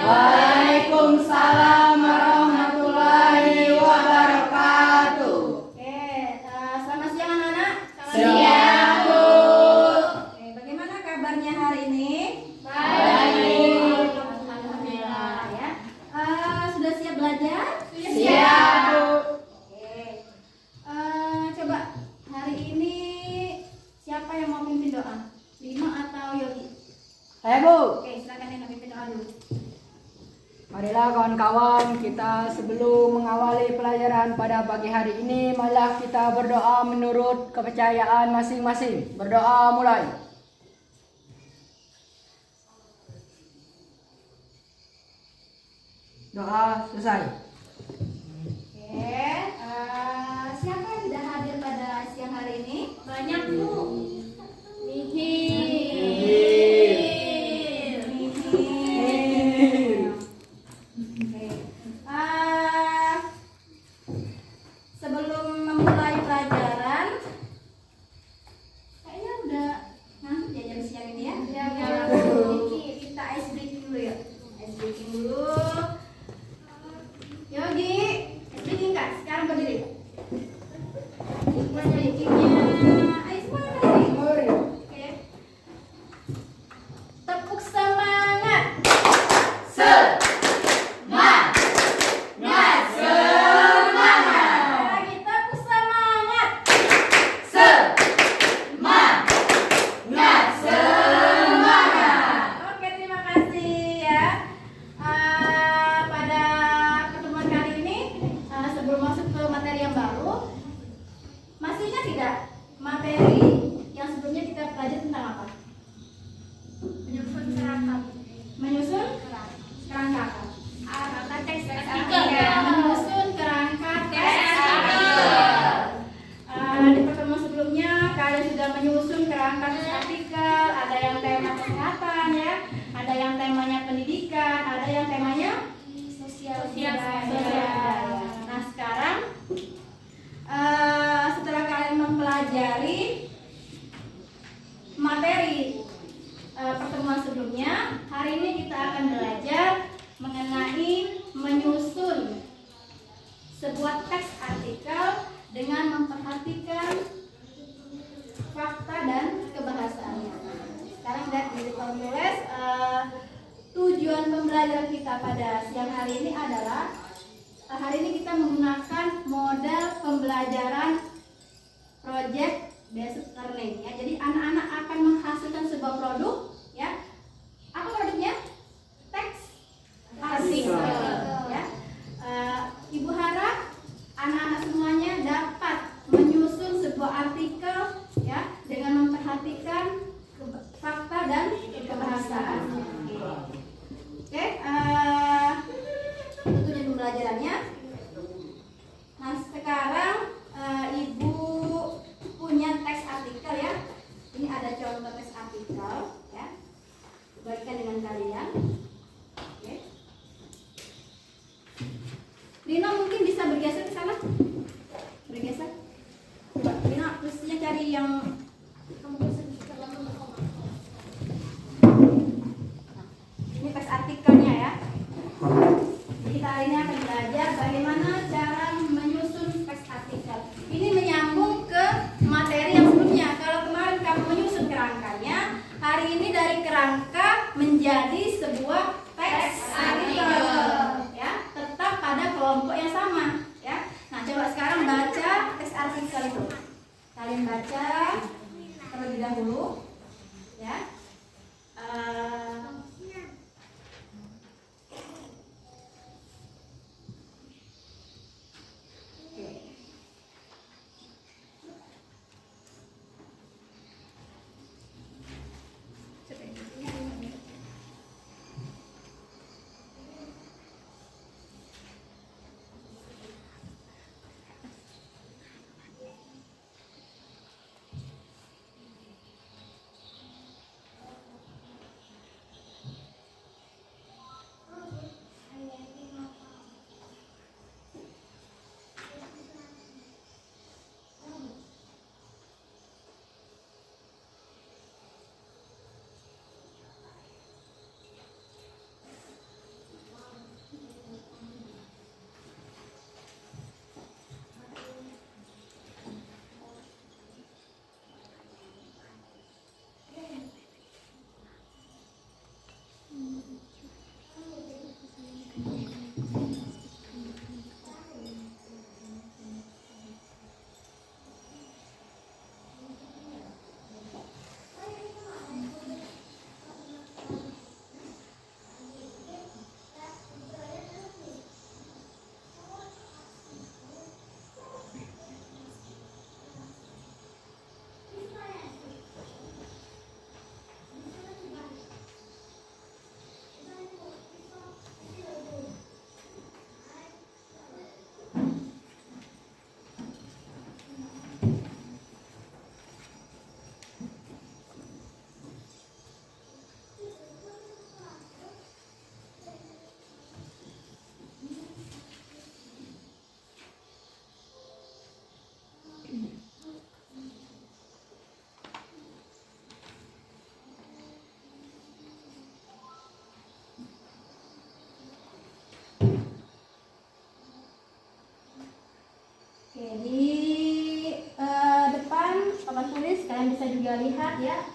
Waalaikumsalam warahmatullahi wabarakatuh. Oke, selamat siang anak-anak. Siang, Bu. Oke, bagaimana kabarnya hari ini? Baik. Alhamdulillah ya. Sudah siap belajar? Siap, Bu. Oke. Coba hari ini siapa yang mau pimpin doa? Lino atau Yogi? Saya, Bu. Oke, silakan yang pimpin doa dulu. Marilah kawan-kawan, kita sebelum mengawali pelajaran pada pagi hari ini, marilah kita berdoa menurut kepercayaan masing-masing. Berdoa mulai. Doa selesai. Oke, siapa yang tidak hadir pada siang hari ini? Banyak, Bu. Sebelum memulai pelajaran, kayaknya udah ngantuk ya jam siang ini ya. Kita ice breaking dulu ya. Ice breaking dulu. Yogi, ice breaking kak. Sekarang berdiri. Ice breakingnya. Ayo semuanya berdiri. Oke. Tepuk semangat. Lagi tepuk semangat. Oke, terima kasih ya. Pada pertemuan kali ini, sebelum masuk ke materi yang baru, masih ingat tidak materi yang sebelumnya kita pelajari tentang apa? Menyusun kerangka. Menyusun kerangka apa? Teks Oke, artikel. menyusun kerangka teks artikel. Di pertemuan sebelumnya kalian sudah menyusun kerangka teks artikel. Ada yang tema kesehatan ya, ada yang temanya pendidikan, ada yang temanya Sosial budaya. Nah sekarang setelah kalian mempelajari materi pertemuan sebelumnya, hari ini kita akan belajar mengenai menyusun sebuah teks artikel dengan memperhatikan fakta dan kebahasaannya. Sekarang lihat di depan tulis, tujuan pembelajaran kita pada siang hari ini adalah hari ini kita menggunakan model pembelajaran project based learning ya. Jadi anak-anak akan menghasilkan sebuah produk ya. Apa produknya? Teks artikel ya. Ibu harap anak-anak semuanya dapat menyusun sebuah artikel ya dengan memperhatikan fakta dan kebahasaan. Oke, tujuan pembelajarannya. Nah sekarang ibu punya teks artikel ya. Ini ada contoh teks artikel ya. Bagikan dengan kalian. Oke. Lina mungkin bisa bergeser ke sana. Bergeser. Coba Lina mestinya cari yang kamu geser ke belakang. Ini teks artikelnya ya. Jadi kita hari ini akan belajar bagaimana cara menyusun teks artikel. Ini menyambung ke materi yang sebelumnya. Kalau kemarin kamu menyusun kerangkanya, hari ini dari kerangka menjadi sebuah teks artikel. Ya, tetap pada kelompok yang sama. juga lihat ya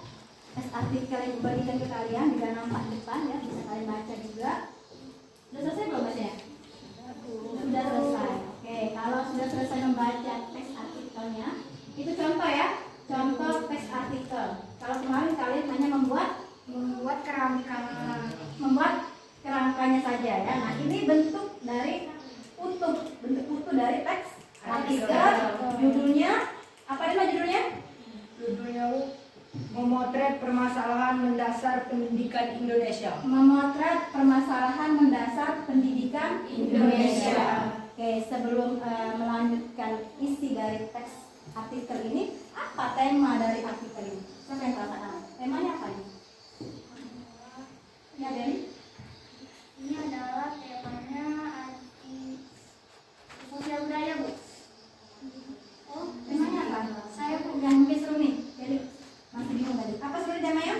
teks artikel yang dibagikan ke kalian juga nampak depan ya, bisa kalian baca juga. Sudah selesai belum bacanya? Sudah selesai. Oke, kalau sudah selesai membaca teks artikelnya, itu contoh ya, contoh teks artikel. Kalau kemarin kalian hanya membuat kerangkanya saja ya. Nah, ini bentuk utuh dari teks artikel. Judulnya apa nama judulnya? Judulnya memotret permasalahan mendasar pendidikan Indonesia. Memotret permasalahan mendasar pendidikan Indonesia. Oke, sebelum melanjutkan isi dari teks artikel ini, apa tema dari artikel ini? Siapa yang tahu? Temanya apa ini? Ya, Deli? Ini adalah temanya anti sosial budaya, Bu. Oh, temanya apa? Saya Bu. Yang mungkin seru nih. Jadi masih bingung tadi. Apa sebenarnya temanya?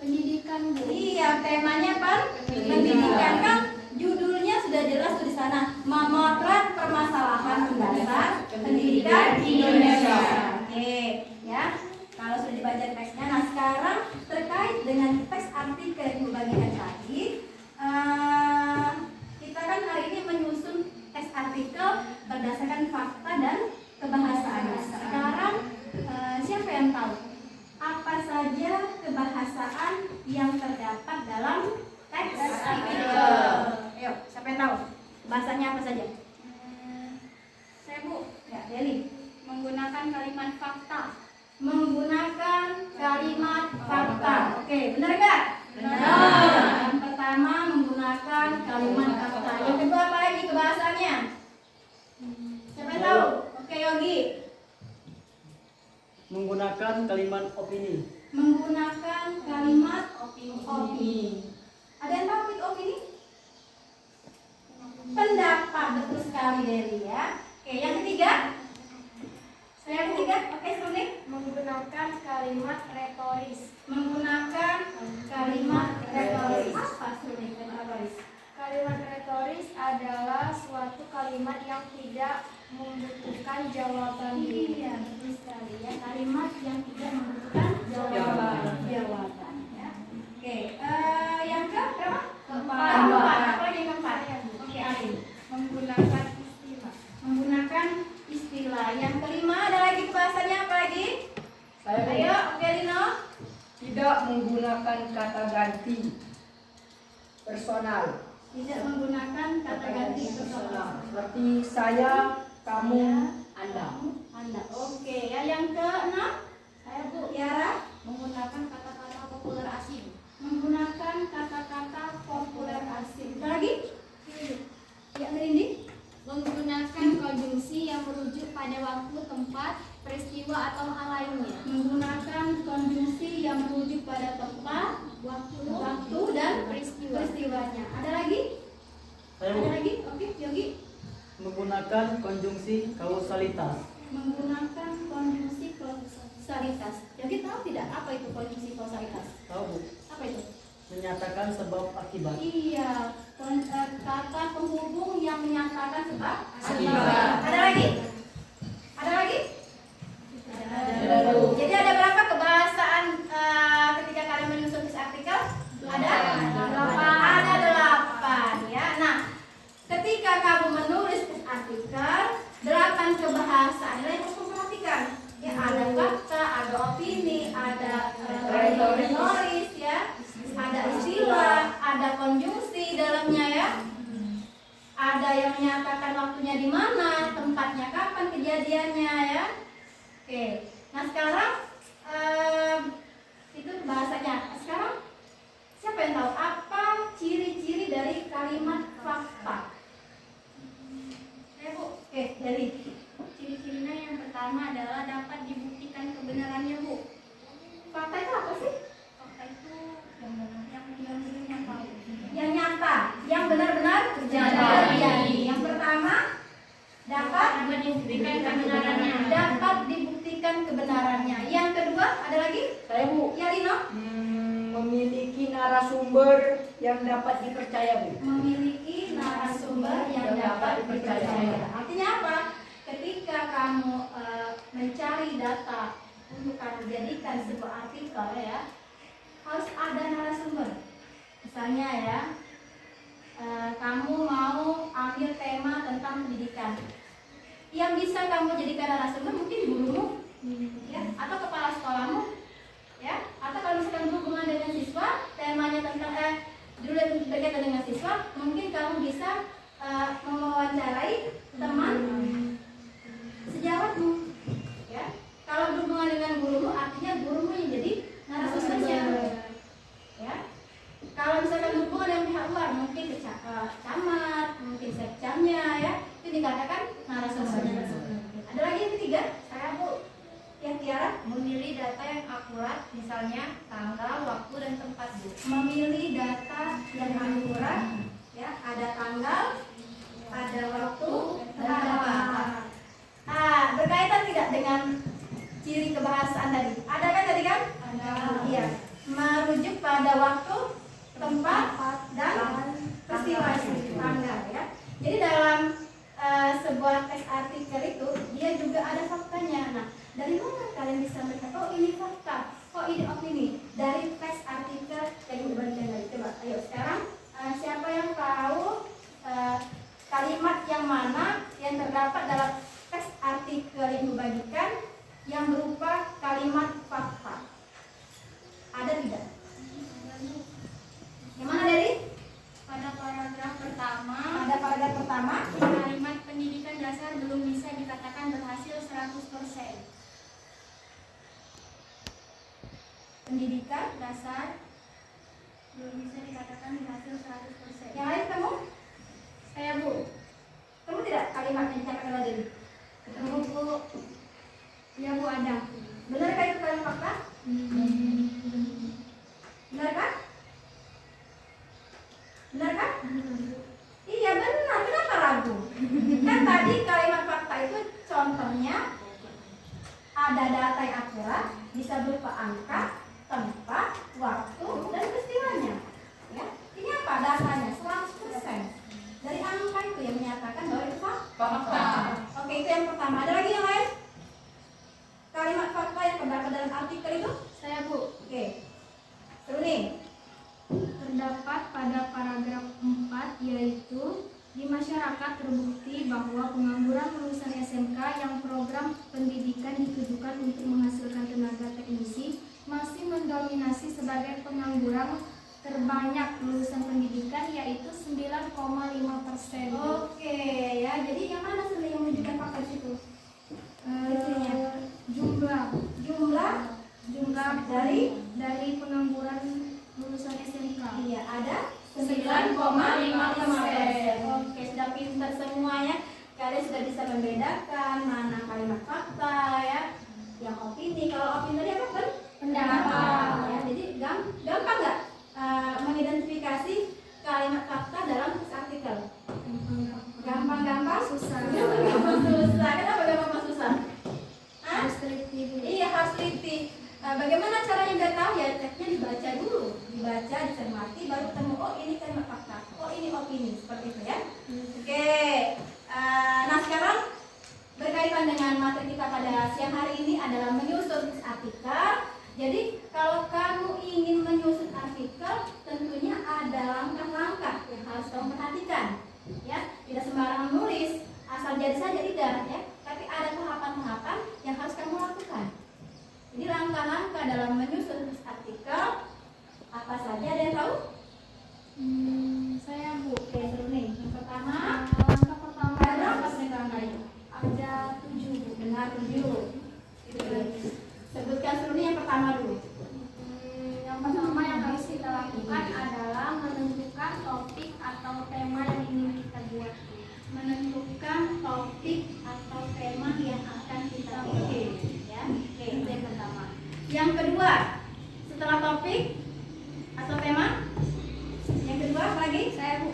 Pendidikan, Bu. Iya, temanya apa? Pendidikan kan judulnya sudah jelas tuh di sana. Memotret permasalahan mendasar pendidikan Indonesia. Oke, ya. Kalau sudah dibaca teksnya, nah sekarang terkait dengan teks artikel yang dibagikan tadi, kita kan hari ini menyusun teks artikel berdasarkan fakta dan kebahasaan. Sekarang siapa yang tahu apa saja kebahasaan yang terdapat dalam teks artikel? Ayo, siapa yang tahu? Bahasanya apa saja? Saya Bu, Ya, Deli. menggunakan kalimat fakta. Menggunakan kalimat fakta. Oke, benar nggak? Benar. Yang pertama menggunakan kalimat fakta. Yang kedua apa lagi kebahasannya? Siapa yang tahu? Oke, Yogi. Menggunakan kalimat opini. Menggunakan kalimat opini. Ada yang tahu itu opini? Pendapat, betul sekali Deli ya. Oke, yang ketiga? Yang ketiga, oke Suni. Menggunakan kalimat retoris. Menggunakan kalimat retoris. Apa Suni retoris? Kalimat retoris adalah suatu kalimat yang tidak membutuhkan jawaban. Iya, betul sekali ya. Kalimat yang tidak membutuhkan jawaban. Ya. Oke, yang keberapa? Keempat. Apa lagi yang keempat? Oke, Ali. Menggunakan istilah. Menggunakan istilah. Yang kelima ada lagi kebahasannya apa lagi? Saya Ayo, oke Lino. tidak menggunakan kata ganti personal. Tidak menggunakan kata ganti personal. Seperti saya, kamu, Anda. Anda. Oke, ya yang keenam. Saya Bu, Yara. menggunakan kata-kata populer asing. Menggunakan kata-kata populer asing. Ada lagi? Ya, Merindi. Menggunakan konjungsi yang merujuk pada waktu, tempat, peristiwa atau hal lainnya. Menggunakan konjungsi yang merujuk pada tempat, waktu dan peristiwanya. Ada lagi? Saya Ada lagi? Oke, Yogi. menggunakan konjungsi kausalitas. Menggunakan konjungsi kausalitas. Yogi tahu tidak apa itu konjungsi kausalitas? Tahu Bu? Apa itu? Menyatakan sebab akibat. Iya, kata penghubung yang menyatakan sebab Akibat. Ada lagi? Ada lagi? Jadi ada berapa kebahasaan ketika kalian menyusun teks artikel? Ada? Ada 8 ya. Nah, ketika kamu menulis teks artikel, 8 kebahasaan yang harus kamu perhatikan. Ya, ada fakta, ada opini, ada retoris ya. Ada istilah, ada konjungsi dalamnya ya. Ada yang menyatakan waktunya di mana, tempatnya kapan, kejadiannya ya. Oke. Nah, sekarang itu bahasanya. Sekarang siapa yang tahu apa ciri-ciri dari kalimat fakta? Bu. Oke, dari Ciri-cirinya yang pertama adalah dapat dibuktikan kebenarannya, Bu. fakta itu apa sih? Fakta itu yang tahu. Yang nyata, yang benar-benar terjadi. Yang pertama dapat dibuktikan kebenarannya. dapat dibuktikan kebenarannya. Yang kedua ada lagi? Saya Bu, Ya Lino. memiliki narasumber yang dapat dipercaya Bu. Memiliki narasumber yang dapat dipercaya. Artinya apa? Ketika kamu mencari data untuk kamu jadikan sebuah soalnya ya, harus ada narasumber. Misalnya ya, kamu mau ambil tema tentang pendidikan, yang bisa kamu jadikan narasumber mungkin gurumu, ya, atau kepala sekolahmu, ya, atau kalau misalkan berhubungan dengan siswa, temanya tentang judul berkaitan dengan siswa, mungkin kamu bisa mewawancarai teman sejawatmu, ya. Kalau berhubungan dengan gurumu, artinya gurumu yang jadi narasumbernya, ya. Kalau misalkan berhubungan dengan pihak luar, mungkin camat, mungkin sekcamnya, ya, itu dikatakan narasumbernya. Ada lagi yang ketiga, saya Bu, yang Tiara, Memilih data yang akurat, misalnya tanggal, waktu, dan tempat, Bu. memilih data yang akurat, ya, ada tanggal, ada waktu, dan ada tempat. Berkaitan tidak dengan ciri kebahasaan tadi? Ada kan tadi kan? Ada. Iya. Merujuk pada waktu, tempat, dan peristiwa tanggal, ya. Jadi dalam sebuah teks artikel itu dia juga ada faktanya. Nah, dari mana kalian bisa melihat? Oh, ini fakta. Oh, ini opini. Dari teks artikel yang dibagikan tadi. Coba, ayo sekarang siapa yang tahu kalimat yang mana yang terdapat dalam teks artikel yang dibagikan yang berupa kalimat fakta? Ada tidak? Yang mana dari? Pada paragraf pertama, Ada paragraf pertama. kalimat pendidikan dasar belum bisa dikatakan berhasil 100%. Pendidikan. Dasar belum bisa dikatakan berhasil 100%. Yang lain kamu? Saya Bu. Kamu tidak kalimat yang dikatakan tadi? Ketemu Bu? Ya Bu, ada. Benarkah itu kalimat fakta? Benarkah? Benarkah? Iya benar. Kenapa ragu? Kan tadi kalimat fakta itu contohnya ada data yang akurat, bisa berupa angka, tempat, waktu, dan peristiwanya. Ya, ini apa datanya? 100%. Dari angka itu yang menyatakan bahwa itu fakta. Oke, itu yang pertama. Ada lagi yang lain? Kalimat fakta yang terdapat dalam artikel itu? Saya Bu. Oke. Seru nih. Terdapat pada paragraf 4, yaitu di masyarakat terbukti bahwa pengangguran lulusan SMK yang program pendidikan ditujukan untuk menghasilkan tenaga teknisi masih mendominasi sebagai pengangguran terbanyak lulusan pendidikan, yaitu 9,5%. Oke, ya. Jadi yang mana sebenarnya yang menunjukkan fakta di situ? Jumlah dari pengangguran lulusan SMK. Iya, ada 9,5%. Oke, sudah pintar semua ya. Kalian sudah bisa membedakan mana kalimat fakta ya, yang opini. Kalau opini tadi apa kan? Pendapat. Ya, jadi gampang nggak mengidentifikasi kalimat fakta dalam teks artikel? Gampang-gampang? Susah. Gampang susah. Kenapa gampang susah? Hah? Harus teliti Bu. Iya, harus teliti. Bagaimana caranya biar tahu ya? Teksnya dibaca dulu, dibaca, dicermati, baru ketemu. Oh, ini kalimat fakta. Oh, ini opini. Seperti itu ya. Oke. Nah, sekarang berkaitan dengan materi kita pada siang hari ini adalah menyusun artikel. Jadi, kalau kamu ingin menyusun artikel, tentunya ada langkah-langkah yang harus kamu perhatikan. Ya, tidak sembarangan nulis, asal jadi saja tidak ya. Tapi ada tahapan-tahapan yang harus kamu lakukan. Jadi langkah-langkah dalam menyusun artikel apa saja, ada yang tahu? Saya Bu. Oke, seru nih. Yang pertama, Langkah pertama ada berapa sebenarnya langkah itu? ada 7 Bu. Benar, 7. Sebutkan seru nih yang pertama dulu. Yang pertama yang harus kita lakukan adalah menentukan topik atau tema yang ingin kita buat. Menentukan topik atau tema yang akan kita bikin. Ya, oke, itu yang pertama. Yang kedua, setelah topik atau tema, yang kedua apa lagi? Saya Bu.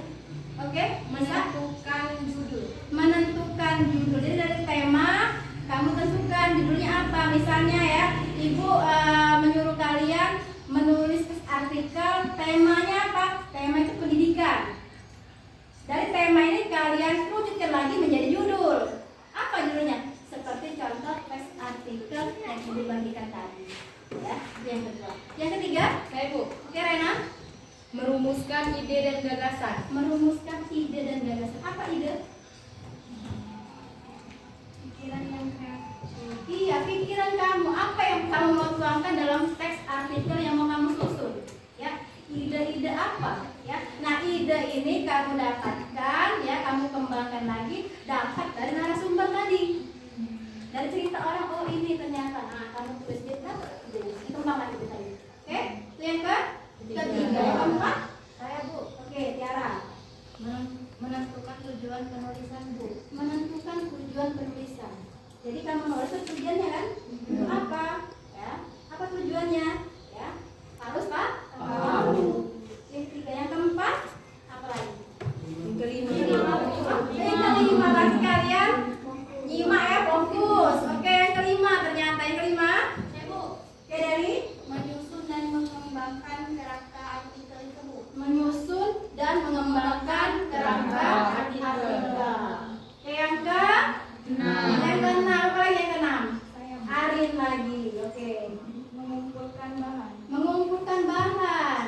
Oke, Menentukan judul. menentukan judul. Jadi dari tema kamu tentukan judulnya apa. Misalnya ya, Ibu menyuruh kalian menulis artikel, temanya apa? Tema itu pendidikan. Dari tema ini kalian wujudkan lagi menjadi judul. Apa judulnya? Seperti contoh teks artikel yang dibagikan tadi. Ya, itu yang kedua. kembangkan lagi, dapat dari narasumber tadi. Dari cerita orang, oh ini ternyata. Nah, kamu tulis kita, dikembang lagi tadi. Oke, itu yang ketiga. Yang keempat, Saya Bu, oke, Tiara. menentukan tujuan penulisan Bu. Menentukan tujuan penulisan. Jadi kamu menulis itu tujuannya kan? Untuk apa? Ya. Apa tujuannya? Ya. Harus Pak? Tahu. Yang ketiga, yang keempat, apa lagi? Yang kelima. Yang kelima bagi kalian nyimak ya, fokus. Oke, yang kelima ternyata yang kelima. Ya Bu, Oke, dari menyusun dan mengembangkan kerangka artikel itu Bu. menyusun dan mengembangkan kerangka artikel. Oke, yang ke yang keenam, apa lagi yang keenam? Arin lagi. Oke. Mengumpulkan bahan. Mengumpulkan bahan.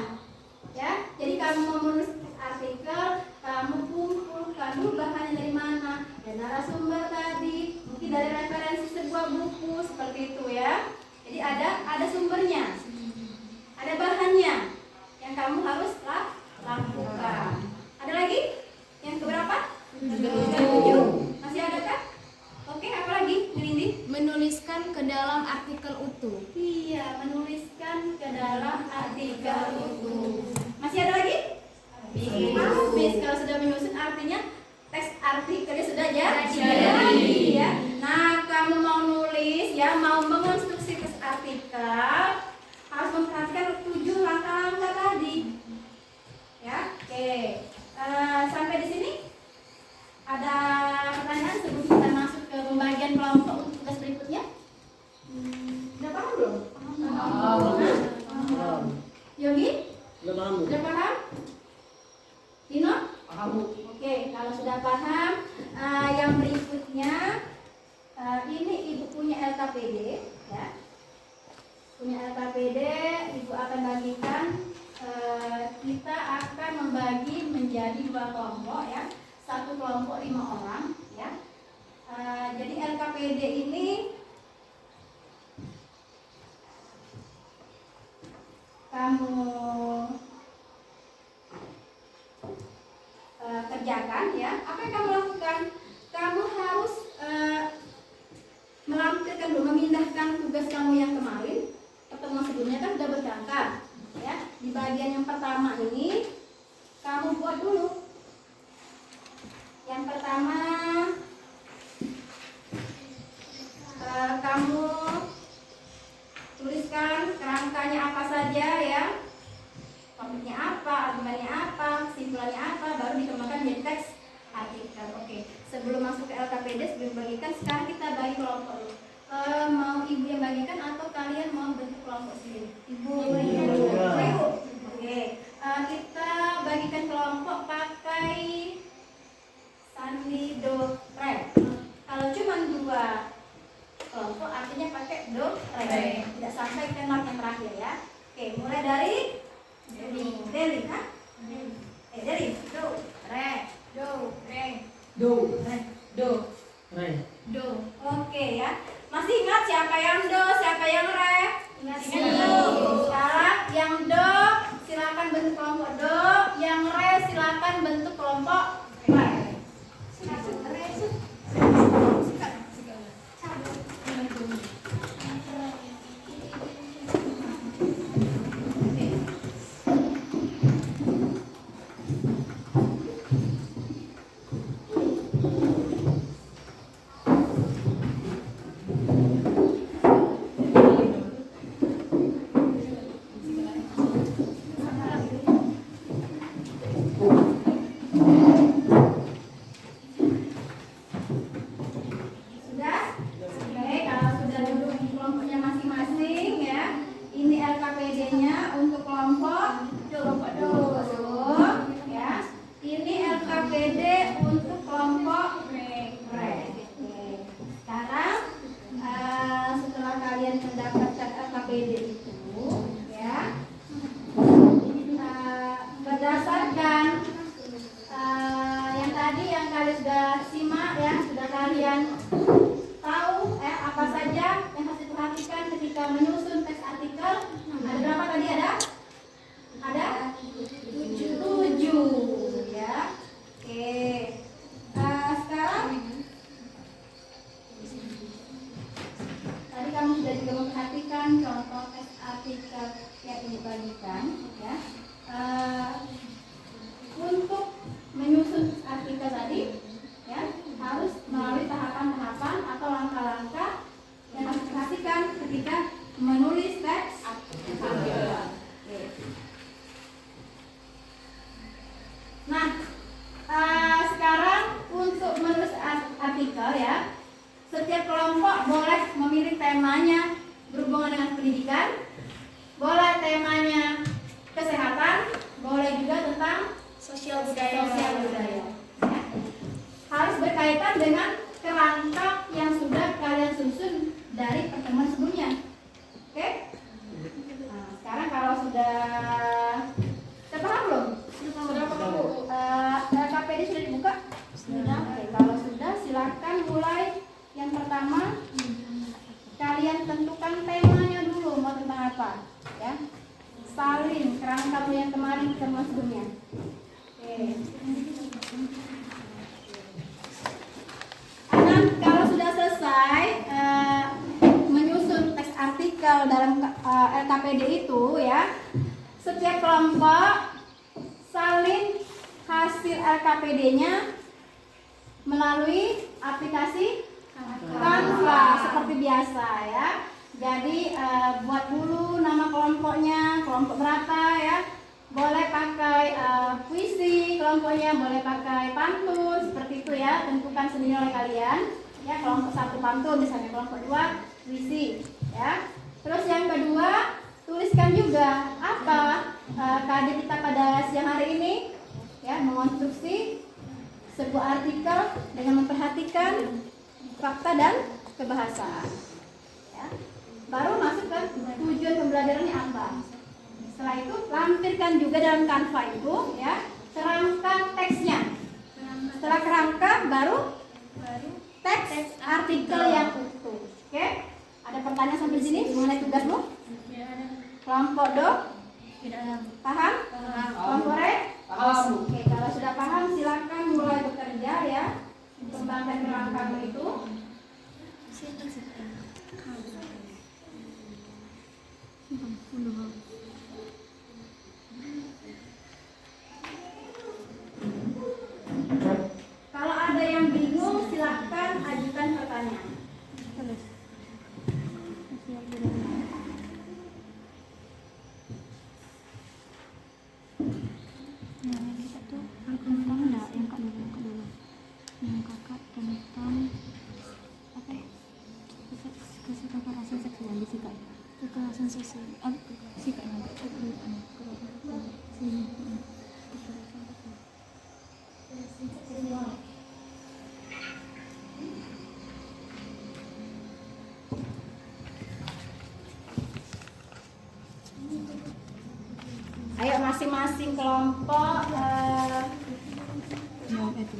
Ya, jadi kamu mau menulis artikel, kamu kumpulkan dulu bahannya dari mana? Dari narasumber tadi, mungkin dari referensi sebuah buku seperti itu ya. Jadi ada sumbernya, ada bahannya yang kamu harus lakukan. Ada lagi? Yang keberapa? Ketujuh. Masih ada kan? Oke, apa lagi? Nindi? Menuliskan ke dalam artikel utuh. Iya, menuliskan ke dalam artikel utuh. Masih ada lagi? Habis. Kalau sudah menyusun artinya teks artikelnya sudah jadi ya. Nah, kamu mau nulis ya, mau mengonstruksi teks artikel, harus memperhatikan 7 langkah-langkah tadi. Ya, oke. Sampai di sini ada pertanyaan sebelum kita masuk ke pembagian kelompok untuk tugas berikutnya? Udah paham belum? Yogi? Udah paham Bu? Sudah paham? Dino? Paham Bu? Oke, kalau sudah paham, yang berikutnya ini Ibu punya LKPD, ya. Punya LKPD, Ibu akan bagikan. Kita akan membagi menjadi 2 kelompok, ya. Satu kelompok 5 orang, ya. Jadi LKPD ini kamu kerjakan ya. Apa yang kamu lakukan? Kamu harus melampirkan dulu, memindahkan tugas kamu yang kemarin. Pertemuan sebelumnya kan sudah berangkat ya. Di bagian yang pertama ini kamu buat dulu. Yang pertama kamu tuliskan kerangkanya apa saja ya. Topiknya apa, argumennya apa, kesimpulannya apa, baru dikembangkan menjadi teks artikel. Oke, sebelum masuk ke LKPD, sebelum bagikan, sekarang kita bagi kelompok dulu. Mau ibu yang bagikan atau kalian mau bentuk kelompok sendiri? Ibu. Ibu. Oke, kita bagikan kelompok pakai sandi do re. Kalau cuma 2 kelompok artinya pakai do re. Tidak sampai ke not yang terakhir ya. Oke, mulai dari Deli, ha? Deli, do, re, Do, re, Do. re, do, Re. do. Oke ya. Masih ingat siapa yang do, siapa yang re? Ingat. Sekarang yang do silakan bentuk kelompok do, yang re silakan bentuk kelompok re. Sudah? Oke, kalau sudah duduk di kelompoknya masing-masing ya. Ini LKPD-nya untuk kelompok do, ya. Ini LKPD untuk kelompok re. Oke. Sekarang setelah kalian mendapatkan LKPD itu ya, berdasarkan yang tadi yang kalian sudah simak ya, sudah kalian tahu apa saja yang harus diperhatikan ketika menyusun teks artikel. Ada berapa tadi? Ada 7 ya. Oke. temanya berhubungan dengan pendidikan, boleh temanya kesehatan, boleh juga tentang Sosial budaya. ya. Harus berkaitan dengan kerangka yang sudah kalian susun dari pertemuan sebelumnya. Oke? Nah, sekarang kalau sudah paham belum? Sudah paham Bu? LKPD sudah dibuka? Sudah. Oke, kalau sudah silakan mulai. Yang pertama, kalian tentukan temanya dulu mau tentang apa, ya. Salin kerangka yang kemarin pertemuan sebelumnya. Oke. Anak kalau sudah selesai menyusun teks artikel dalam LKPD itu, ya, setiap kelompok salin hasil LKPD-nya melalui aplikasi Canva seperti biasa, ya. Jadi buat dulu nama kelompoknya, kelompok berapa, ya. Boleh pakai puisi kelompoknya, boleh pakai pantun seperti itu, ya. Tentukan sendiri oleh kalian, ya. Kelompok 1 pantun, misalnya kelompok 2 puisi, ya. Terus yang kedua, tuliskan juga apa KD kita pada siang hari ini, ya. Mengonstruksi sebuah artikel dengan memperhatikan fakta dan kebahasaan, ya. Baru masuk ke tujuan pembelajarannya apa. Setelah itu lampirkan juga dalam Canva itu, ya, kerangka teksnya. Setelah kerangka baru teks artikel yang utuh. Oke? Ada pertanyaan sampai sini mengenai tugasmu? Kelompok do? Paham? Kelompok re? Paham. Oke, kalau sudah paham silakan mulai bekerja, ya. Kembangkan kerangkamu itu. Kalau ada yang bingung silakan ajukan pertanyaan. Kekerasan sosial, sikap Ayo masing-masing kelompok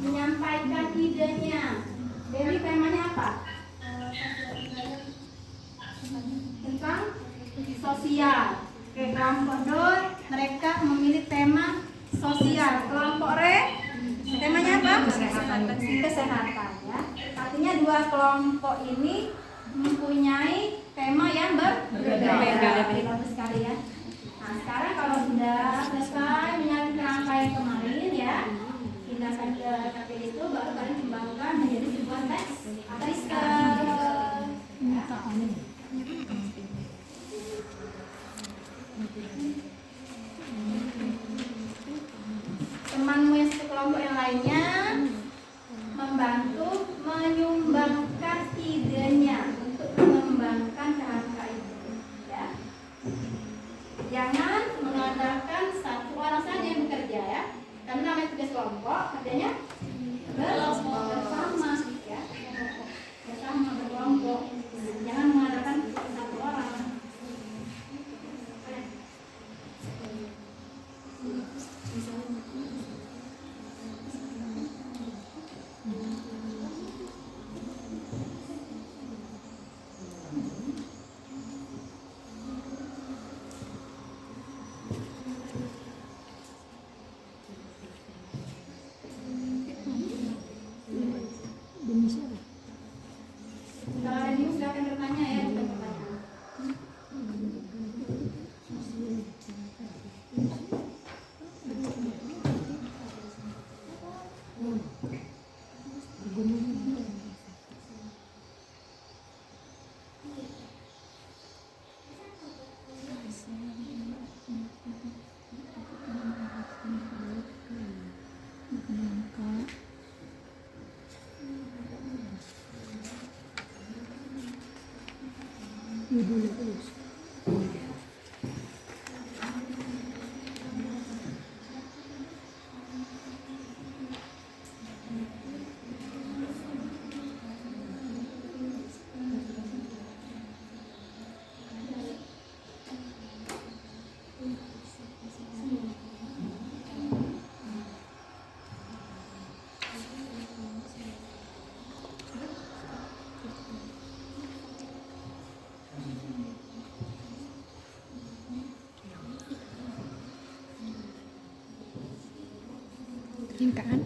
menyampaikan idenya. Dewi, temanya apa? Tentang sosial. Oke, kelompok do mereka memilih tema sosial. Kelompok re temanya apa? Kesehatan, ya. Artinya dua kelompok ini mempunyai tema yang berbeda. Bagus sekali, ya. Nah, sekarang kalau sudah selesai menyalin kerangka yang kemarin, ya, pindahkan ke KPD itu, baru kalian kembangkan menjadi sebuah teks artikel. Temanmu yang satu kelompok yang lainnya membantu menyumbangkan idenya untuk mengembangkan kerangka itu, ya. Jangan mengandalkan satu orang saja yang bekerja, ya. Karena namanya tugas kelompok, kerjanya bersama, ya. Bersama, berkelompok. Jangan mengandalkan satu orang. Kalau ada bingung silakan bertanya, ya. Bukan pertanyaan. Tingkaan.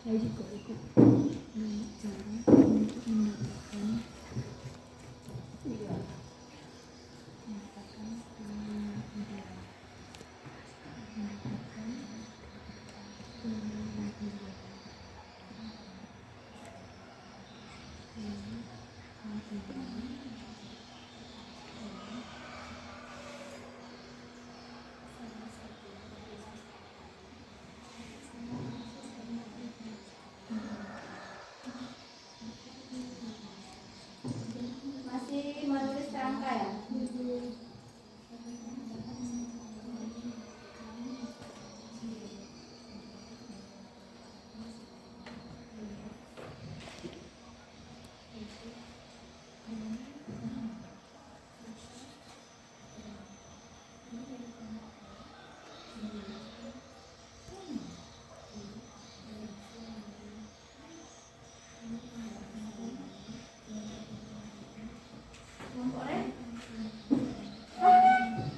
Saya juga ikut banyak cara untuk mendapatkan Masih menulis kerangka ya? Kelompok R?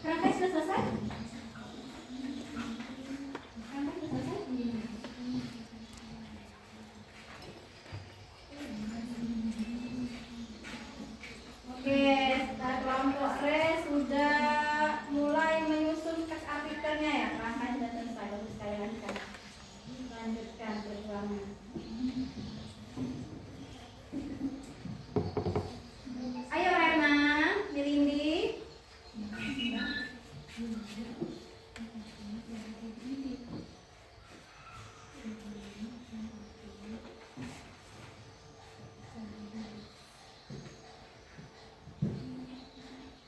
Kerangka sudah selesai? Kerangka sudah selesai? Oke, setelah kelompok R sudah mulai menyusun teks artikelnya ya. Kerangka sudah selesai, bagus sekali lanjutkan. Lanjutkan perjuangan. Ayo Rena, Mirindi.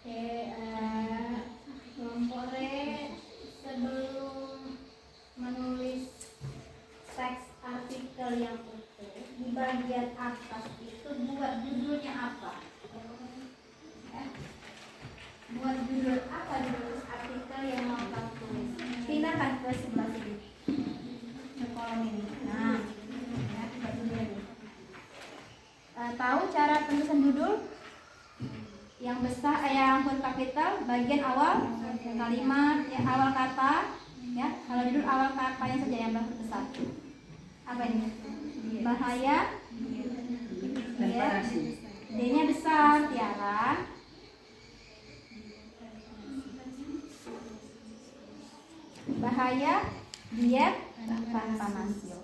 Oke, kelompok R sebelum menulis teks artikel yang utuh di bagian atas itu buat judulnya apa? Ya. Buat judul apa ditulis artikel yang mau kamu tulis? Pindahkan ke sebelah sini, ke kolom ini. Nah, ya, buat judul ini. Tahu cara penulisan judul? Yang besar, yang huruf kapital, bagian awal kalimat, ya, awal kata, ya. Kalau judul awal katanya saja yang berhuruf besar. Apa ini? Bahaya. Dan Ya. parasi. D-nya besar, Tiara. Bahaya, diet, panasio.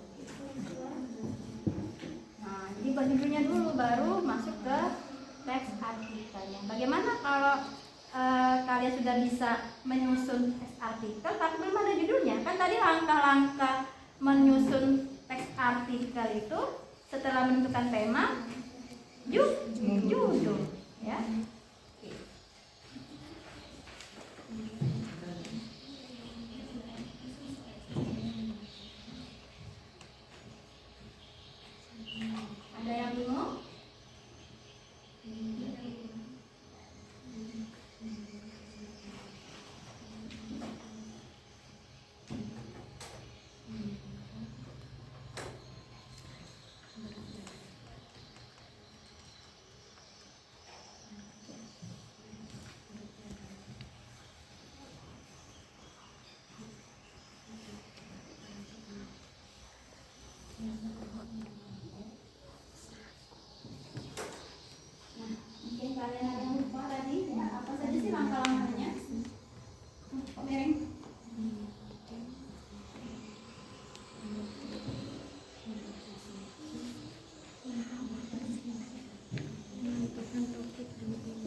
Nah, jadi buat judulnya dulu, baru masuk ke teks artikelnya. Bagaimana kalau kalian sudah bisa menyusun teks artikel tapi belum ada judulnya. Kan tadi langkah-langkah menyusun teks artikel itu setelah menentukan tema, judul, ya. Ada yang bingung? Mungkin kalian ada yang lupa tadi, ya, apa saja sih langkah-langkahnya? Kok miring? Menentukan topik dan tema.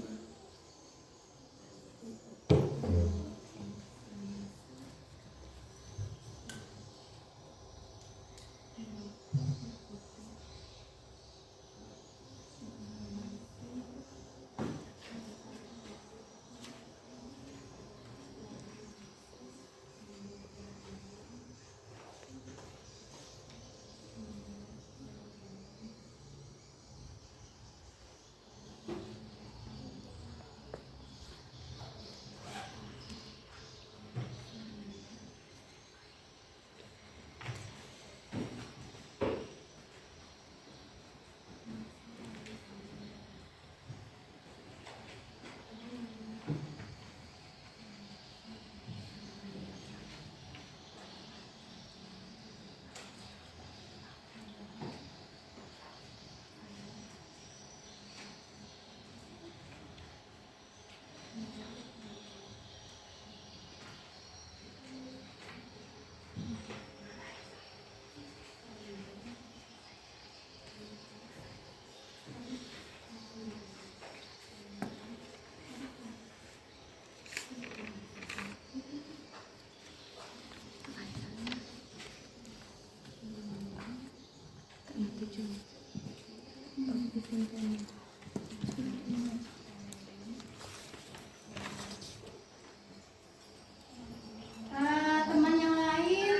Teman yang lain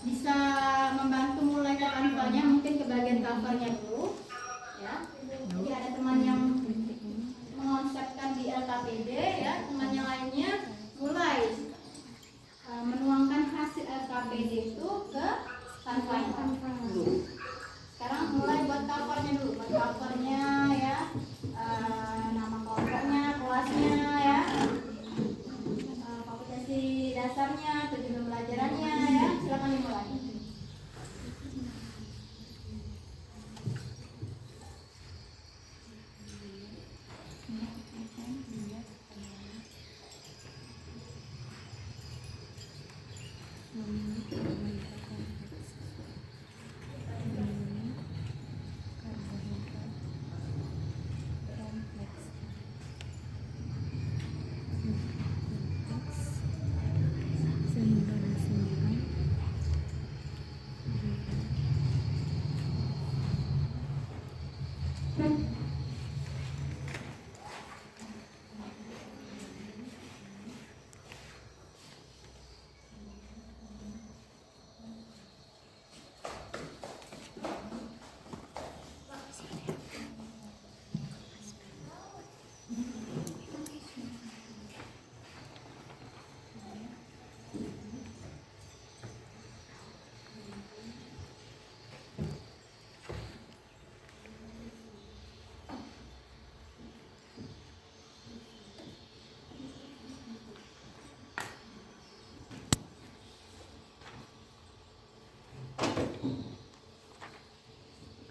bisa membantu mulai ke kanvanya, mungkin ke bagian covernya dulu, ya. Jadi ada teman yang mengonsepkan di LKPD, ya. Teman yang lainnya mulai menuangkan hasil LKPD itu ke kanvanya. Sekarang mulai buat covernya dulu, buat covernya, ya. Nama kelompoknya, kelasnya, ya. Kompetensi dasarnya, tujuan pembelajarannya, ya. Silakan dimulai. Sehingga hasilnya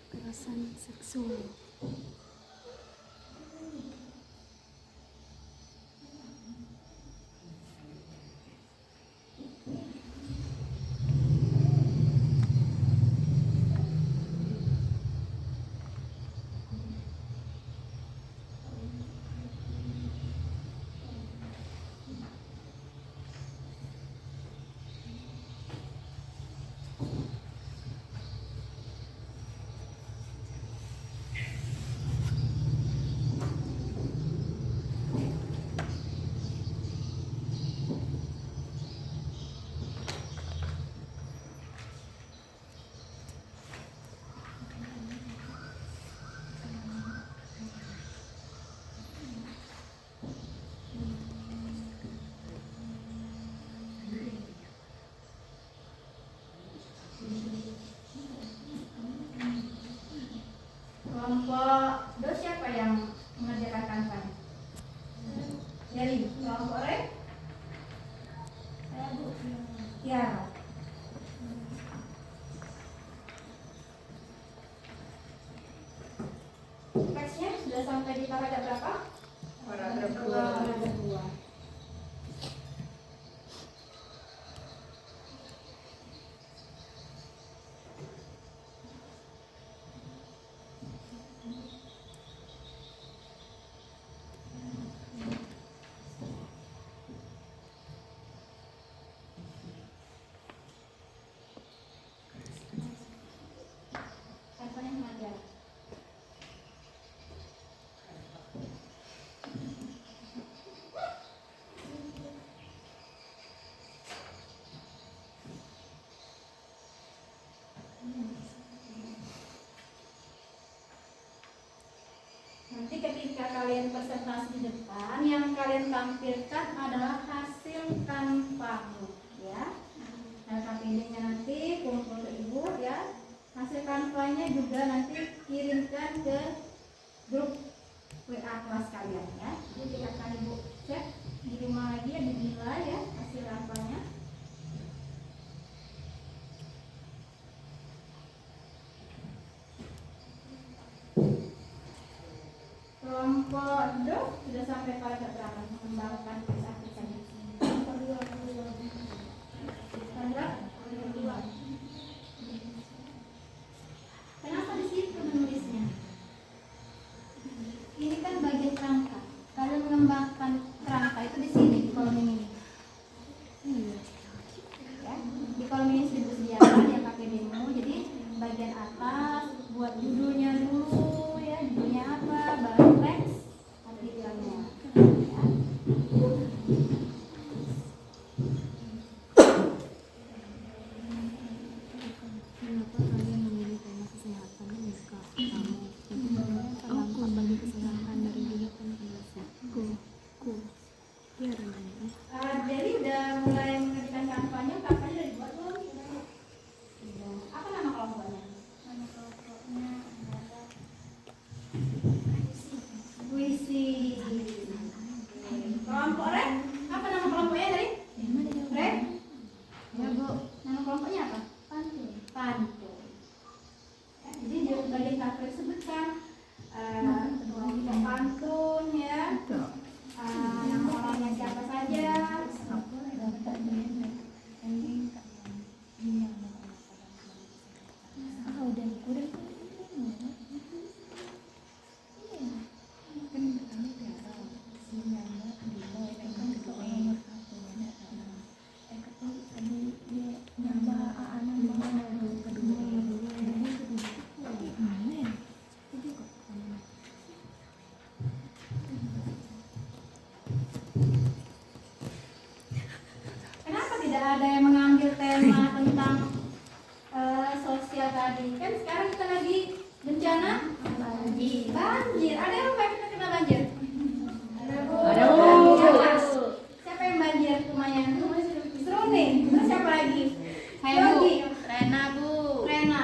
kekerasan seksual. sudah sampai di paragraf berapa? Paragraf Paragraf 2. Kanvanya mengajar. Nanti ketika kalian presentasi di depan, yang kalian tampilkan adalah hasil kanvamu, ya. Nah, KPD-nya nanti kumpul ke ibu, ya. Hasil kanvanya juga nanti kirimkan ke grup WA kelas kalian, ya. Jadi akan ibu cek di rumah lagi, ya, dinilai ya hasil kanvanya. Kelompok do sudah sampai pada berapa? Mengembangkan aplikasi. Paragraf 2. Kenapa di situ menulisnya? Ini kan bagian kerangka. Kalian mengembangkan kerangka itu di sini di kolom ini. Ya, di kolom ini sudah disediakan ya pakai demo. Jadi bagian atas buat judulnya dulu, ya, judulnya apa, baru teks artikelnya. Ya. Kenapa kalian memilih tema kesehatan jika kamu dampak bagi kesehatan dari juga penjelasan? Ya renanya. Jadi udah mulai mengerjakan kampanye udah dibuat belum? Apa nama kelompoknya? Nama kelompoknya adalah Puisi. Kelompok Red? Apa nama kelompoknya tadi? Red? Ya Bu. Nama kelompoknya apa? pantun. Pantun. Ya, jadi di bagian kartu disebutkan kelompok pantun, ya. Nama orangnya siapa saja. Kenapa tidak ada yang mengambil tema tentang sosial tadi? Kan sekarang kita lagi bencana banjir. Ada yang rumah kita kena banjir? Ada Bu. Ada, Bu. Siapa yang banjir rumahnya? Seru nih. Terus siapa lagi? Saya, Bu. Yogi. Rena, Bu. Rena.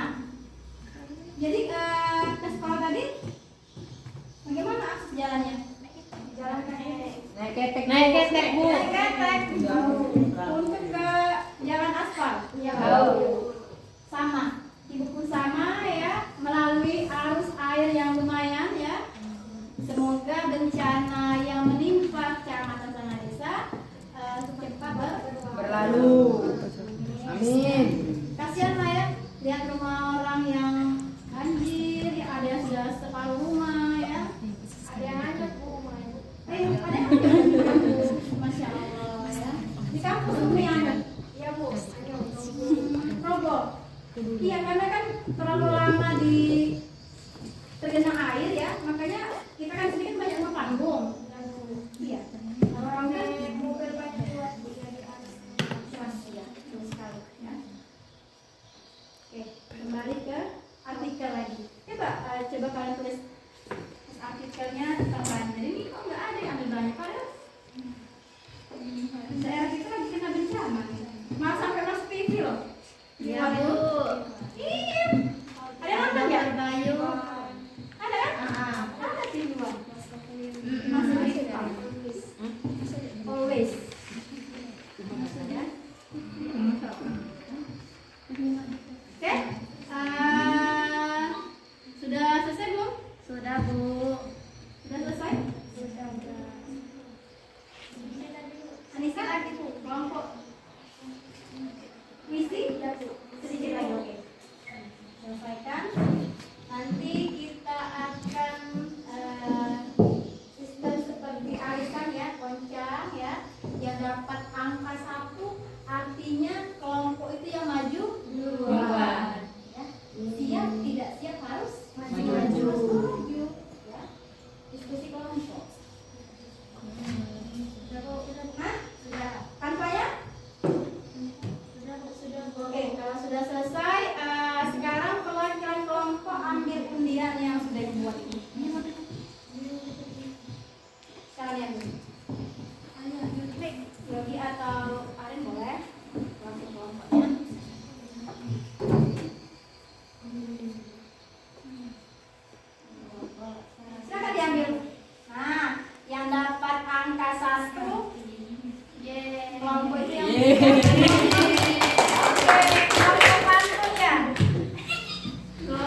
Jadi ke sekolah tadi bagaimana akses jalannya? Jalan kaki. Naik ketek, Naik ketek, Bu. Naik ketek. Untuk ke jalan aspal. Sama. Ibu pun sama, ya, melalui arus air yang lumayan, ya. Semoga bencana yang menimpa kecamatan Tanah Desa cepat berlalu. Amin. Kasihan lah, ya, lihat rumah orang yang banjir, ya, ada yang sudah separuh rumah, ya. Ada yang hancur rumahnya. Ada yang hancur. Masya Allah, ya. Di kampus rumahnya ada. Iya, Bu. Roboh. Iya, karena kan terlalu lama di tergenang air, ya, makanya kita kan sedikit banyak rumah panggung. Iya. Kalau orang kan Mobil bantuan bisa diakses. ya, betul sekali, ya. Oke, kembali ke artikel lagi. Coba kalian tulis artikelnya tentang banjir. Ini kok nggak ada yang ambil banyak, padahal daerah kita lagi kena bencana. Malah sampai masuk TV loh. Iya, Waduh. Bu. Iya. Ada yang nonton nggak? Bayu. Ada kan? Ada TV luar. Masih rekam. Always. Maksudnya? Oke. Sudah selesai belum?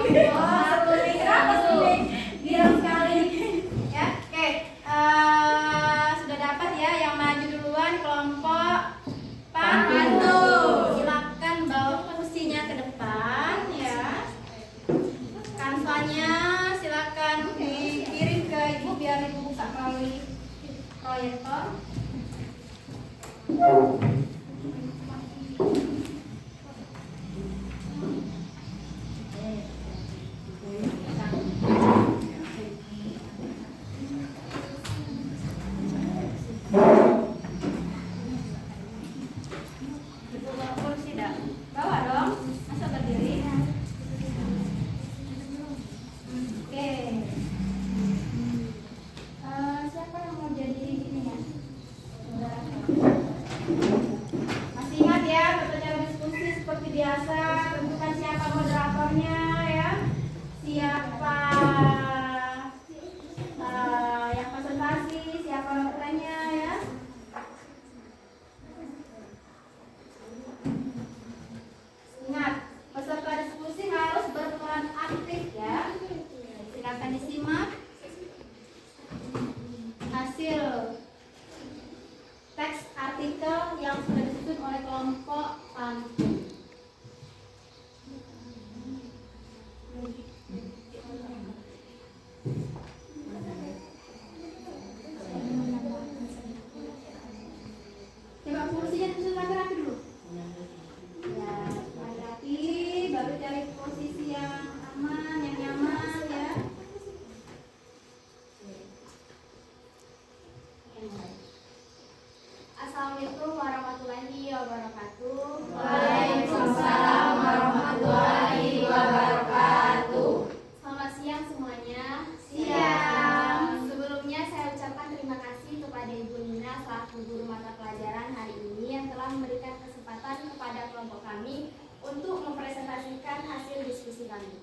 Kenapa sih? Diam sekali. Ya, oke. Sudah dapat ya yang maju duluan kelompok pantun. Silakan bawa kursinya ke depan ya. Kanvanya silakan dikirim ke ibu biar ibu buka melalui proyektor. Ibu bawa kursi dah. Bawa dong. Masa berdiri? Oke. Siapa yang mau jadi ini ya? Masih ingat ya tata cara diskusi seperti biasa. Tentukan siapa moderatornya ya. Siapa yang presentasi, siapa yang bertanya ya. Ingat, peserta diskusi harus berperan aktif ya. Silakan disimak hasil teks artikel yang sudah disusun oleh kelompok pantun. Coba kursinya disusun rapi-rapi dulu. Ya, rapi, baru cari posisi yang aman, yang nyaman ya. Assalamualaikum warahmatullahi wabarakatuh. Waalaikumsalam warahmatullahi wabarakatuh. Selamat siang semuanya. Siang. Sebelumnya saya ucapkan terima kasih kepada Ibu Nina selaku guru mata pelajaran hari ini yang telah memberikan kesempatan kepada kelompok kami untuk mempresentasikan hasil diskusi kami.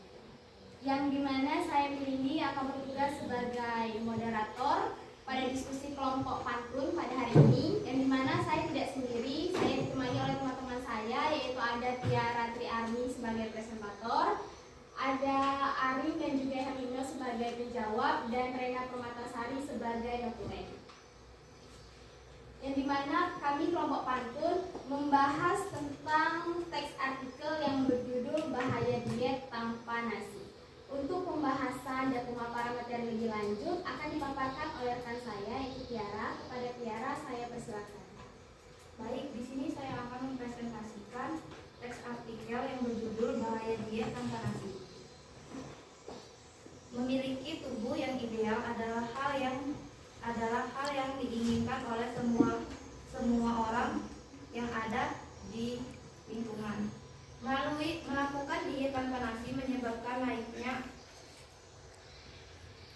Yang dimana saya pilih akan bertugas sebagai moderator pada diskusi kelompok pantun pada hari ini, yang dimana saya tidak sendiri, saya ditemani oleh teman-teman saya, yaitu ada Tiara Triarni sebagai presentator, ada Arin dan juga Hermino sebagai penjawab, dan Rena Permatasari sebagai dokumen. Yang dimana kami kelompok pantun membahas tentang teks artikel yang berjudul Bahaya Diet Tanpa Nasi. Untuk pembahasan dan pemaparan materi lebih lanjut akan dipaparkan oleh rekan saya yaitu Tiara. Kepada Tiara saya persilakan. Baik, di sini saya akan mempresentasikan teks artikel yang berjudul Bahaya Diet Tanpa Nasi. Memiliki tubuh yang ideal adalah hal yang diinginkan oleh semua orang yang ada di lingkungan. Melakukan diet tanpa nasi menyebabkan naiknya.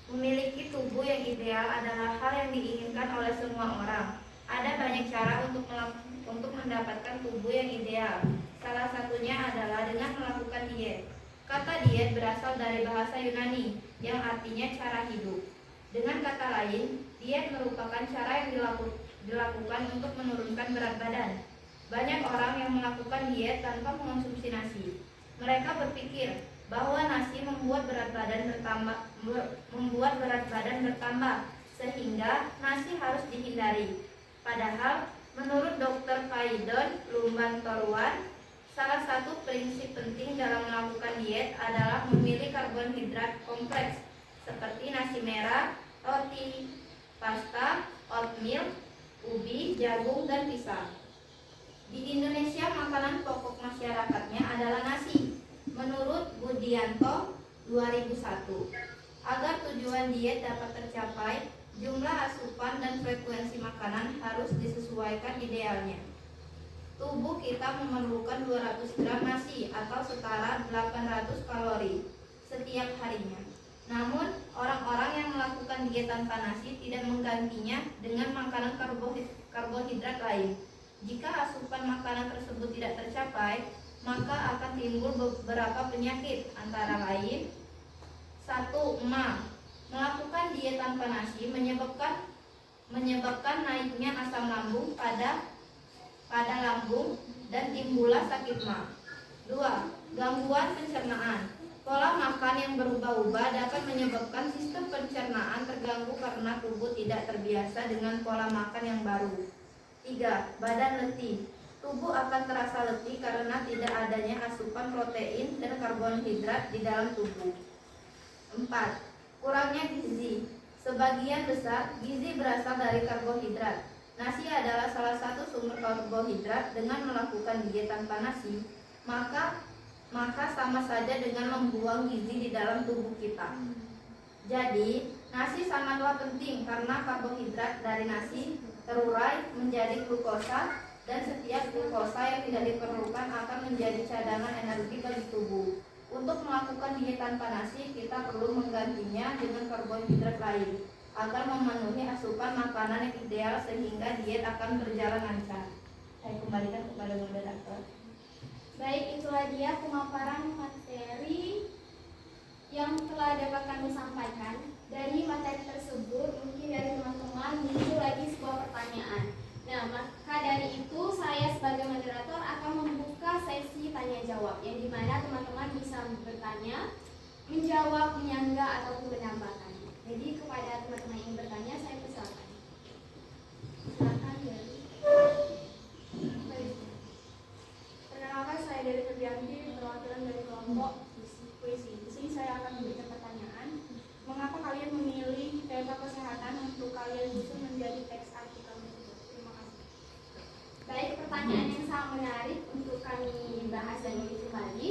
Memiliki tubuh yang ideal adalah hal yang diinginkan oleh semua orang. Ada banyak cara untuk mendapatkan tubuh yang ideal. Salah satunya adalah dengan melakukan diet. Kata diet berasal dari bahasa Yunani yang artinya cara hidup. Dengan kata lain, diet merupakan cara yang dilakukan untuk menurunkan berat badan. Banyak orang yang melakukan diet tanpa mengonsumsi nasi. Mereka berpikir bahwa nasi membuat berat badan bertambah, sehingga nasi harus dihindari. Padahal, menurut Dr. Faidon Lumbantoruan, salah satu prinsip penting dalam melakukan diet adalah memilih karbohidrat kompleks seperti nasi merah, roti, pasta, oatmeal, ubi, jagung, dan pisang. Di Indonesia, makanan pokok masyarakatnya adalah nasi. Menurut Budianto 2001, agar tujuan diet dapat tercapai, jumlah asupan dan frekuensi makanan harus disesuaikan idealnya. Tubuh kita memerlukan 200 gram nasi atau setara 800 kalori setiap harinya. Namun, orang-orang yang melakukan diet tanpa nasi tidak menggantinya dengan makanan karbohidrat lain. Jika asupan makanan tersebut tidak tercapai, maka akan timbul beberapa penyakit, antara lain 1. Emah. Melakukan diet tanpa nasi menyebabkan naiknya asam lambung pada lambung dan timbullah sakit mah. 2. Gangguan pencernaan. Pola makan yang berubah-ubah dapat menyebabkan sistem pencernaan terganggu karena tubuh tidak terbiasa dengan pola makan yang baru. 3. Badan letih. Tubuh akan terasa letih karena tidak adanya asupan protein dan karbohidrat di dalam tubuh. 4. Kurangnya gizi. Sebagian besar gizi berasal dari karbohidrat. Nasi adalah salah satu sumber karbohidrat. Dengan melakukan diet tanpa nasi, maka sama saja dengan membuang gizi di dalam tubuh kita. Jadi, nasi sangatlah penting karena karbohidrat dari nasi terurai menjadi glukosa, dan setiap glukosa yang tidak diperlukan akan menjadi cadangan energi bagi tubuh. Untuk melakukan diet tanpa nasi, kita perlu menggantinya dengan karbohidrat lain agar memenuhi asupan makanan yang ideal sehingga diet akan berjalan lancar. Saya kembalikan kepada moderator. Baik, itulah dia pemaparan materi yang telah dapat kami sampaikan. Dari materi tersebut, mungkin dari teman-teman muncul lagi sebuah pertanyaan. Nah, maka dari itu saya sebagai moderator akan membuka sesi tanya jawab, yang dimana teman-teman bisa bertanya, menjawab, menyanggah ataupun menambahkan. Jadi kepada teman-teman yang bertanya, saya persilakan. Silakan dari. Perkenalkan, saya dari Febianti, perwakilan dari kelompok puisi. Di sini saya akan memberikan pertanyaan. Mengapa kalian memilih tema kesehatan untuk kalian susun menjadi teks artikel tersebut? Terima kasih. Baik, pertanyaan yang sangat menarik untuk kami bahas dan ulik kembali.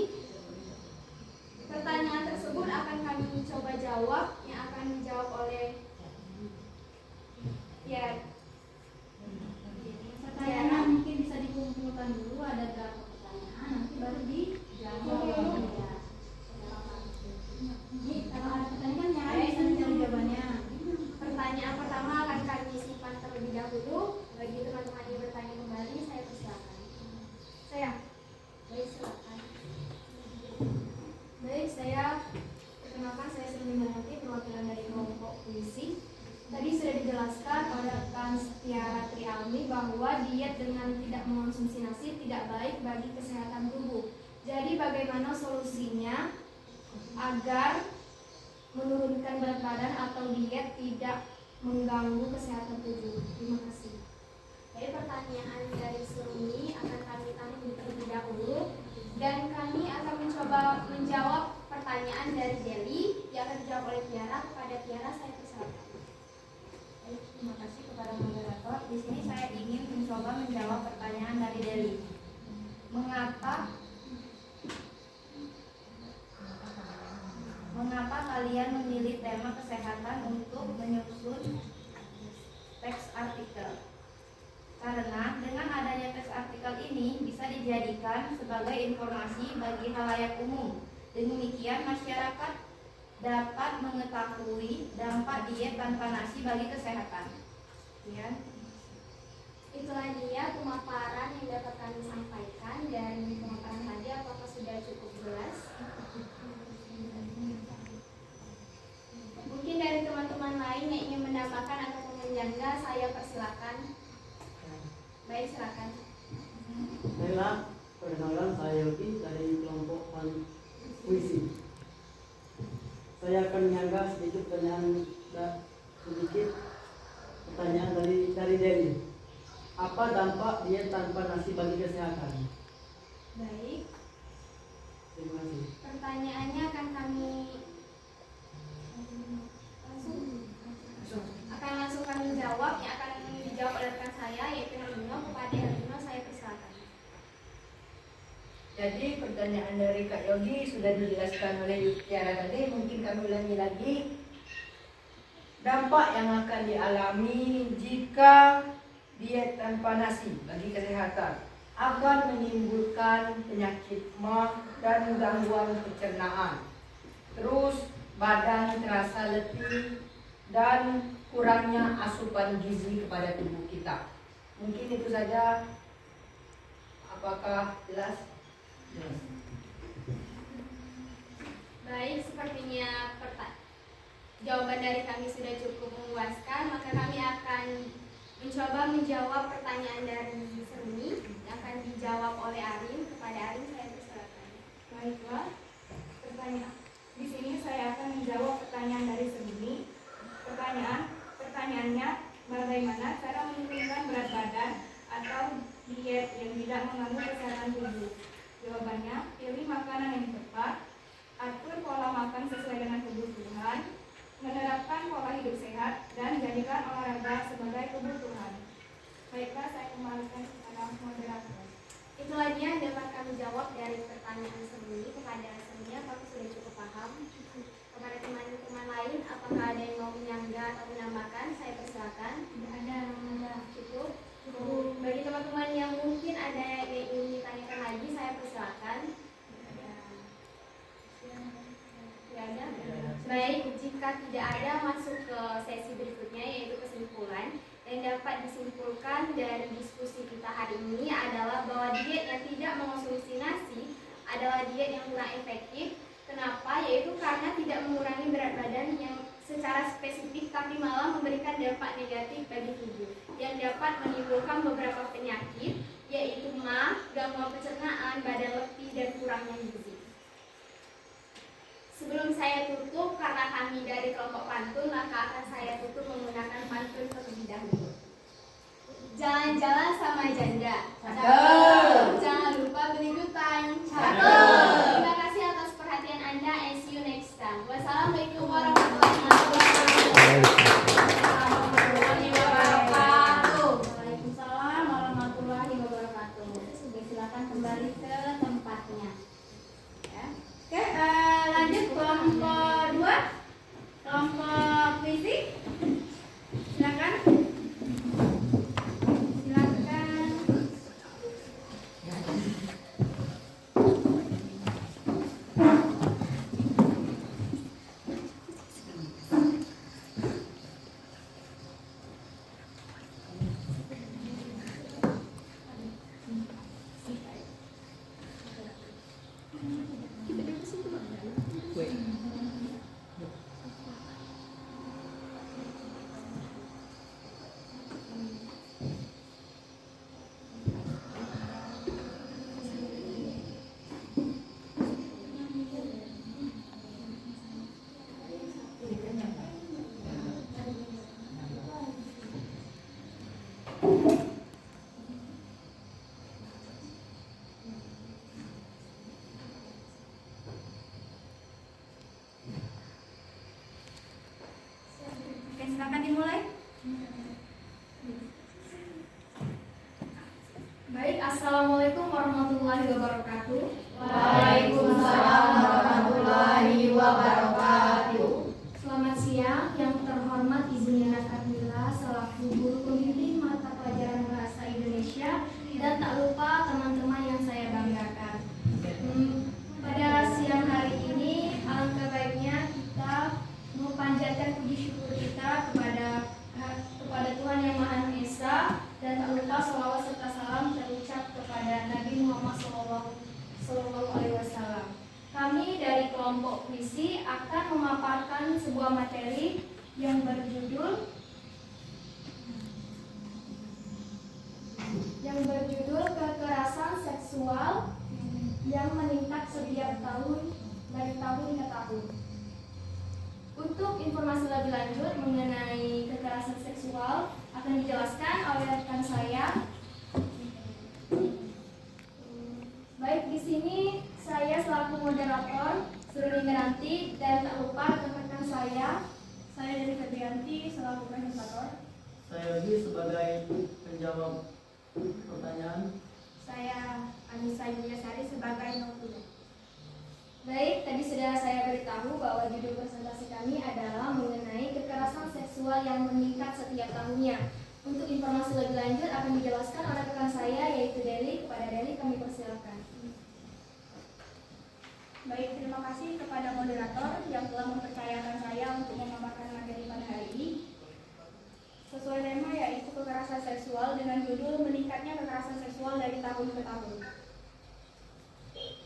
Pertanyaan tersebut akan kami coba jawab, yang akan dijawab oleh Pertanyaan mungkin bisa dikumpulkan dulu, ada berapa pertanyaan, nanti baru dijawab. Ini kalau ada pertanyaan yang bisa mencari jawabannya. Pertanyaan pertama akan kami simpan terlebih dahulu. Bagi teman-teman yang bertanya kembali, saya persilakan. Saya. Baik, silakan. Baik, saya perkenalkan, saya Sri Minarti, perwakilan dari kelompok puisi. Tadi sudah dijelaskan oleh rekan Tiara Trialmi bahwa diet dengan tidak mengonsumsi nasi tidak baik bagi kesehatan tubuh. Jadi bagaimana solusinya agar menurunkan berat badan atau diet tidak mengganggu kesehatan tubuh? Terima kasih. Baik, pertanyaan dari Surumi akan kami tampung terlebih dahulu, dan kami akan mencoba menjawab pertanyaan dari Deli yang akan dijawab oleh Tiara. Kepada Tiara, saya persilakan. Baik, terima kasih kepada moderator. Di sini saya ingin mencoba menjawab pertanyaan dari Deli. Mengapa kalian memilih tema kesehatan untuk menyusun teks artikel? Karena dengan adanya teks artikel ini bisa dijadikan sebagai informasi bagi khalayak umum. Demikian masyarakat dapat mengetahui dampak diet tanpa nasi bagi kesehatan. Ya. Itulah dia pemaparan yang dapat kami sampaikan. Dan pemaparan tadi apakah sudah cukup jelas? Mungkin dari teman-teman lain yang ingin menambahkan atau menyanggah, saya persilakan. Baik, silakan. Baiklah, perkenalan, saya Yogi dari kelompok puisi. Saya akan menyanggah sedikit pertanyaan dari Deli. Apa dampak diet tanpa nasi bagi kesehatan? Baik, Terima kasih. pertanyaannya akan kami langsung kami jawab, yang akan dijawab oleh rekan saya yaitu Herlino. Kepada Herlino, saya persilakan. Jadi pertanyaan dari Kak Yogi sudah dijelaskan oleh Tiara tadi, mungkin kami ulangi lagi. Dampak yang akan dialami jika diet tanpa nasi bagi kesehatan akan menimbulkan penyakit mah dan gangguan pencernaan. Terus badan terasa letih dan kurangnya asupan gizi kepada tubuh kita. Mungkin itu saja. Apakah jelas? Baik, sepertinya jawaban dari kami sudah cukup memuaskan, maka kami akan mencoba menjawab pertanyaan dari Seruni yang akan dijawab oleh Arin. Kepada Arin, saya persilakan. Baiklah, pertanyaan di sini pertanyaan dari sebumi. Pertanyaannya, bagaimana cara menurunkan berat badan atau diet yang tidak mengganggu kesehatan tubuh? Jawabannya, pilih makanan yang tepat, atur pola makan sesuai dengan kebutuhan, menerapkan pola hidup sehat, dan jadikan olahraga sebagai kebutuhan. Baiklah, saya kembalikan kepada moderator. Itulah dia yang dapat kami jawab dari pertanyaan sebelumnya kepada semuanya. Kami sudah cukup paham. Kepada teman-teman lain, apakah ada yang mau menyangga atau menambahkan? Saya persilakan. Tidak ada, Cukup. Bagi teman-teman yang mungkin ada yang ingin ditanyakan lagi, saya persilakan. Tidak ada. Baik, jika tidak ada, masuk ke sesi berikutnya, yaitu kesimpulan. Yang dapat disimpulkan dari diskusi kita hari ini adalah bahwa diet yang tidak mengonsumsi nasi adalah diet yang kurang efektif. Kenapa? Yaitu karena tidak mengurangi berat badan yang secara spesifik, tapi malah memberikan dampak negatif bagi tubuh yang dapat menimbulkan beberapa penyakit, yaitu MA, gangguan pencernaan, badan letih, dan kurangnya gizi. Sebelum saya tutup, karena kami dari kelompok pantun, maka akan saya tutup menggunakan pantun terlebih dahulu. Jalan-jalan sama janda. Cakep. Jangan lupa beli dutan. Cakep. Terima kasih atas perhatian Anda and see you next time. Wassalamualaikum warahmatullahi wabarakatuh. Waalaikumsalam warahmatullahi wabarakatuh. Sudah, silakan kembali ke tempatnya. Ya. Oke, lanjut kelompok 2. Kelompok puisi. Silakan. Silakan dimulai. Baik, assalamualaikum warahmatullahi wabarakatuh. Waalaikumsalam warahmatullahi wabarakatuh. Selamat siang, yang terhormat Ibu Nina Kamila selaku guru pembimbing mata pelajaran bahasa Indonesia, dan tak lupa teman-teman yang saya banggakan. Pada siang hari ini, alangkah baiknya kita memanjatkan puji syukur kita kepada Tuhan Yang Maha Esa, dan tak lupa sholawat serta salam terucap kepada Nabi Muhammad SAW. Kami dari kelompok puisi akan memaparkan sebuah materi yang berjudul kekerasan seksual yang meningkat setiap tahun dari tahun ke tahun. Untuk informasi lebih lanjut mengenai kekerasan seksual akan dijelaskan oleh rekan saya. Baik, di sini saya selaku moderator Suruni Meranti, dan tak lupa rekan saya dari Febrianti selaku presentator. Saya lagi sebagai penjawab pertanyaan. Saya Anissa Yuliasari sebagai notulen. Baik, tadi sudah saya beritahu bahwa judul presentasi kami adalah mengenai kekerasan seksual yang meningkat setiap tahunnya. Untuk informasi lebih lanjut akan dijelaskan oleh rekan saya, yaitu Deli. Kepada Deli kami persilakan. Baik, terima kasih kepada moderator yang telah mempercayakan saya untuk memaparkan materi pada hari ini. Sesuai tema, yaitu kekerasan seksual, dengan judul meningkatnya kekerasan seksual dari tahun ke tahun.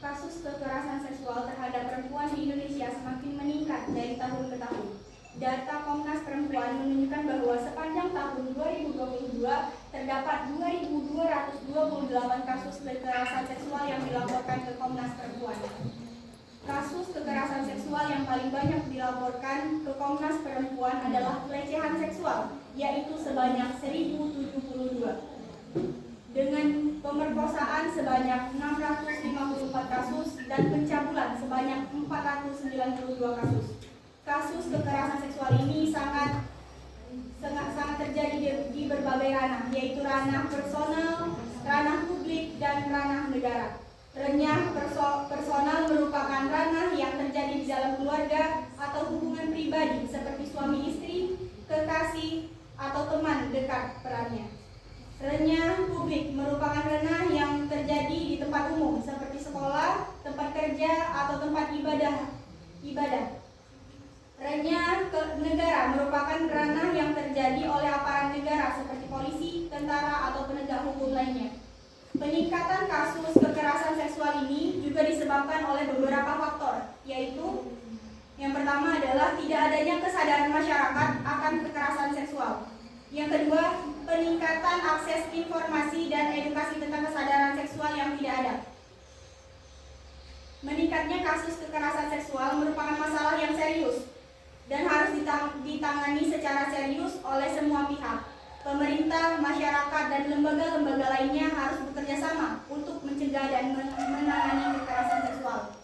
Kasus kekerasan seksual terhadap perempuan di Indonesia semakin meningkat dari tahun ke tahun. Data Komnas Perempuan menunjukkan bahwa sepanjang tahun 2022 terdapat 2.228 kasus kekerasan seksual yang dilaporkan ke Komnas Perempuan. Kasus kekerasan seksual yang paling paling banyak dilaporkan ke Komnas Perempuan adalah pelecehan seksual, yaitu sebanyak 1072. Dengan pemerkosaan sebanyak 654 kasus dan pencabulan sebanyak 492 kasus. Kasus kekerasan seksual ini sangat terjadi di berbagai ranah, yaitu ranah personal, ranah publik, dan ranah negara. Ranah personal merupakan ranah yang terjadi di dalam keluarga atau hubungan pribadi seperti suami istri, kekasih, atau teman dekat perannya. Ranah publik merupakan ranah yang terjadi di tempat umum seperti sekolah, tempat kerja, atau tempat ibadah. Ranah negara merupakan ranah yang terjadi oleh aparat negara seperti polisi, tentara, atau penegak hukum lainnya. Peningkatan kasus kekerasan seksual ini juga disebabkan oleh beberapa faktor, yaitu yang pertama adalah tidak adanya kesadaran masyarakat akan kekerasan seksual. Yang kedua, peningkatan akses informasi dan edukasi tentang kesadaran seksual yang tidak ada. Meningkatnya kasus kekerasan seksual merupakan masalah yang serius dan harus ditangani secara serius oleh semua pihak. Pemerintah, masyarakat, dan lembaga-lembaga lainnya harus bekerja sama untuk mencegah dan menangani kekerasan seksual.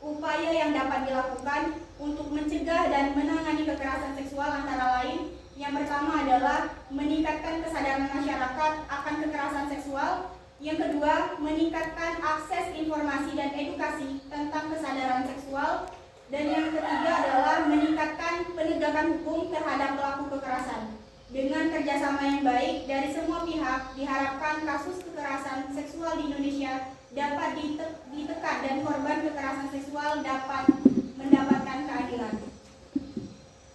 Upaya yang dapat dilakukan untuk mencegah dan menangani kekerasan seksual antara lain, yang pertama adalah meningkatkan kesadaran masyarakat akan kekerasan seksual. Yang kedua, meningkatkan akses informasi dan edukasi tentang kesadaran seksual. Dan yang ketiga adalah meningkatkan penegakan hukum terhadap pelaku kekerasan. Dengan kerjasama yang baik dari semua pihak, diharapkan kasus kekerasan seksual di Indonesia dapat ditekan dan korban kekerasan seksual dapat mendapatkan keadilan.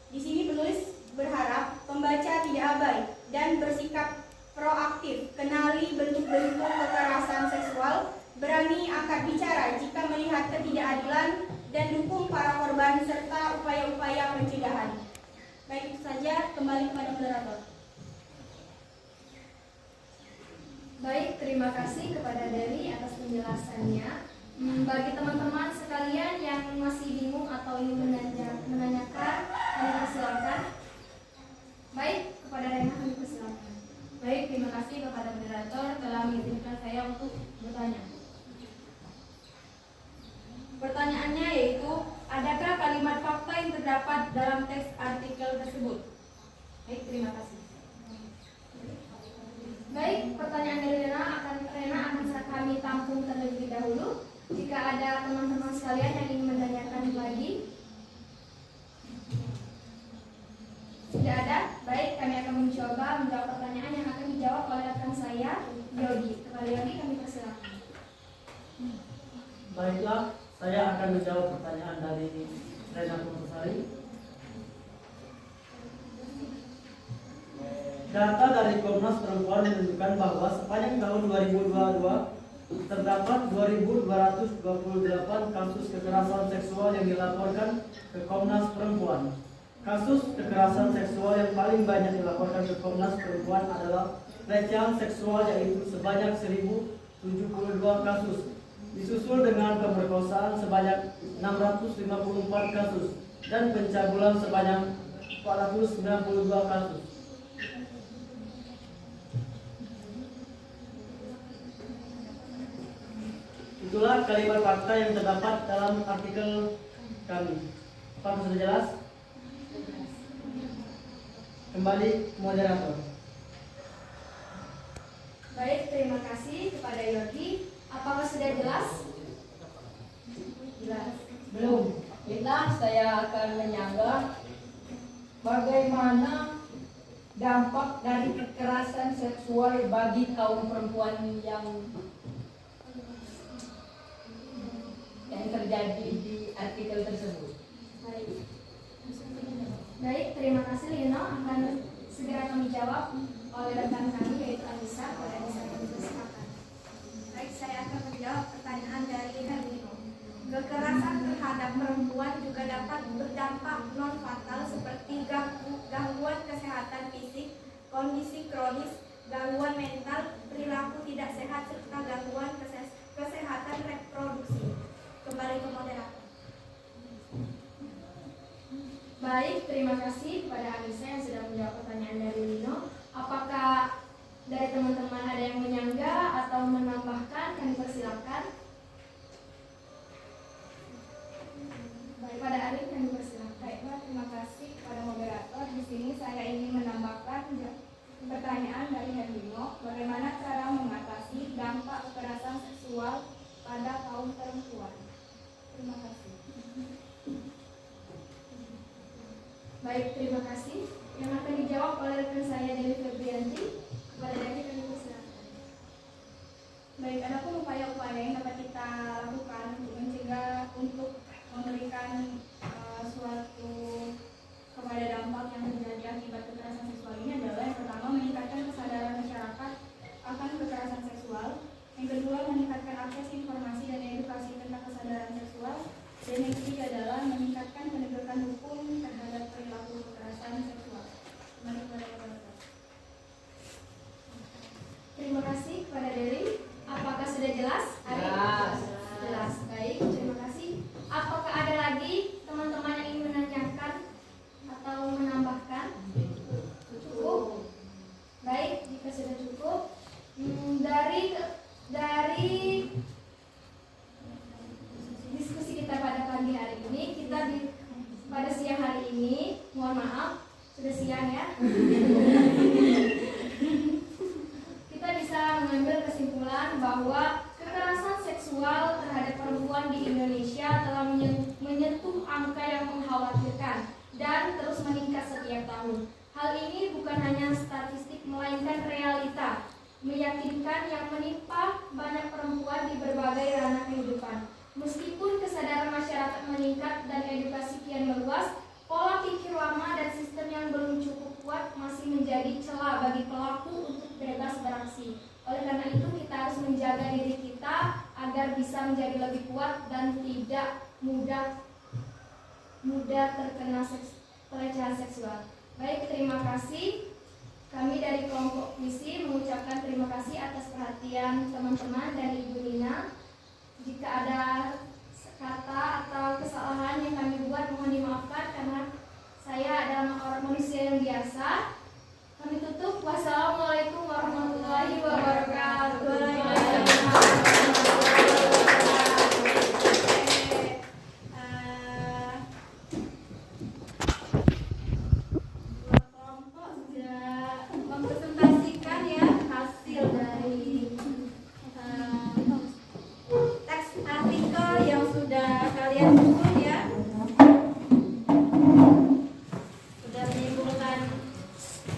Di sini penulis berharap pembaca tidak abai dan bersikap proaktif, kenali bentuk-bentuk kekerasan seksual, berani angkat bicara jika melihat ketidakadilan, dan dukung para korban serta upaya-upaya pencegahan. Baik, itu saja. Kembali kepada moderator. Baik, terima kasih kepada Dery atas penjelasannya. Bagi teman-teman sekalian yang masih bingung atau ingin menanyakan, kami persilakan. Baik, kepada Rena kami persilakan. Baik, terima kasih kepada moderator telah mengizinkan saya untuk bertanya. Pertanyaannya yaitu, adakah kalimat fakta yang terdapat dalam teks artikel tersebut? Baik, terima kasih. Baik, pertanyaan dari Rena akan kami tampung terlebih dahulu. Jika ada teman-teman sekalian yang ingin menanyakan lagi, tidak ada. Baik, kami akan mencoba menjawab pertanyaan yang akan dijawab oleh rekan saya, Yogi. Kepada Yogi kami persilakan. Baiklah, saya akan menjawab pertanyaan dari Rena Kumasari. Data dari Komnas Perempuan menunjukkan bahwa sepanjang tahun 2022 terdapat 2.228 kasus kekerasan seksual yang dilaporkan ke Komnas Perempuan. Kasus kekerasan seksual yang paling banyak dilaporkan ke Komnas Perempuan adalah pelecehan seksual, yaitu sebanyak 1.072 kasus, disusul dengan pemerkosaan sebanyak 654 kasus dan pencabulan sebanyak 492 kasus. Itulah kalimat fakta yang terdapat dalam artikel kami. Apakah sudah jelas? Kembali moderator. Baik, terima kasih kepada Yogi. Apakah sudah jelas? Jelas. Belum. Kita saya akan menyanggah bagaimana dampak dari kekerasan seksual bagi kaum perempuan yang terjadi di artikel tersebut. Baik, terima kasih Lino. Akan segera kami jawab oleh rekan kami yaitu Anissa. Pada Anissa kami persilakan. Baik, saya akan menjawab pertanyaan dari Herlino. Kekerasan terhadap perempuan juga dapat berdampak non-fatal seperti gangguan kesehatan fisik, kondisi kronis, gangguan mental, perilaku tidak sehat, serta gangguan kesehatan reproduksi. Kembali ke moderator. Baik, terima kasih kepada Anissa yang sudah menjawab pertanyaan dari Lino. Apakah dari teman-teman ada yang menyangga atau menambahkan? Kami persilakan. Baik, pada Arif kami persilakan. Baiklah, terima kasih kepada moderator. Di sini saya ingin menambahkan pertanyaan dari Herlino. Bagaimana cara mengatasi dampak kekerasan seksual pada kaum perempuan? Terima kasih. Baik, terima kasih. Yang akan dijawab oleh rekan saya Dewi Febrianti. Kepada Dewi kami persilakan. Baik, adapun upaya-upaya yang dapat kita lakukan untuk mencegah, untuk memberikan suatu kepada dampak yang terjadi akibat kekerasan seksual ini adalah yang pertama meningkatkan kesadaran masyarakat akan kekerasan seksual, yang kedua meningkatkan akses informasi dan edukasi tentang kesadaran seksual, dan yang ketiga adalah meningkatkan penegakan hukum terhadap perilaku kekerasan seksual. Kembali kepada moderator. Terima kasih kepada Dewi. Apakah sudah jelas? Jelas. Jelas. Baik, terima kasih. Apakah ada lagi teman-teman yang ingin menanyakan atau menambahkan? Cukup. Baik, jika sudah cukup, dari diskusi kita pada pagi hari ini, pada siang hari ini, mohon maaf, sudah siang ya. Kita bisa mengambil kesimpulan bahwa kekerasan seksual terhadap perempuan di Indonesia telah menyentuh angka yang mengkhawatirkan dan terus meningkat setiap tahun. Hal ini bukan hanya statistik melainkan realita meyakinkan yang menimpa banyak perempuan di berbagai ranah kehidupan. Meskipun kesadaran masyarakat meningkat dan edukasi kian meluas, pola pikir lama dan sistem yang belum cukup kuat masih menjadi celah bagi pelaku untuk bebas beraksi. Oleh karena itu kita harus menjaga diri kita agar bisa menjadi lebih kuat dan tidak mudah terkena pelecehan seksual. Baik, terima kasih. Kami dari kelompok puisi mengucapkan terima kasih atas perhatian teman-teman dan Ibu Nina. Jika ada kata atau kesalahan yang kami buat mohon dimaafkan karena saya adalah orang manusia yang biasa. Kami tutup. Wassalamualaikum warahmatullahi wabarakatuh. Mempresentasikan ya hasil dari teks artikel yang sudah kalian susun ya, sudah menimbulkan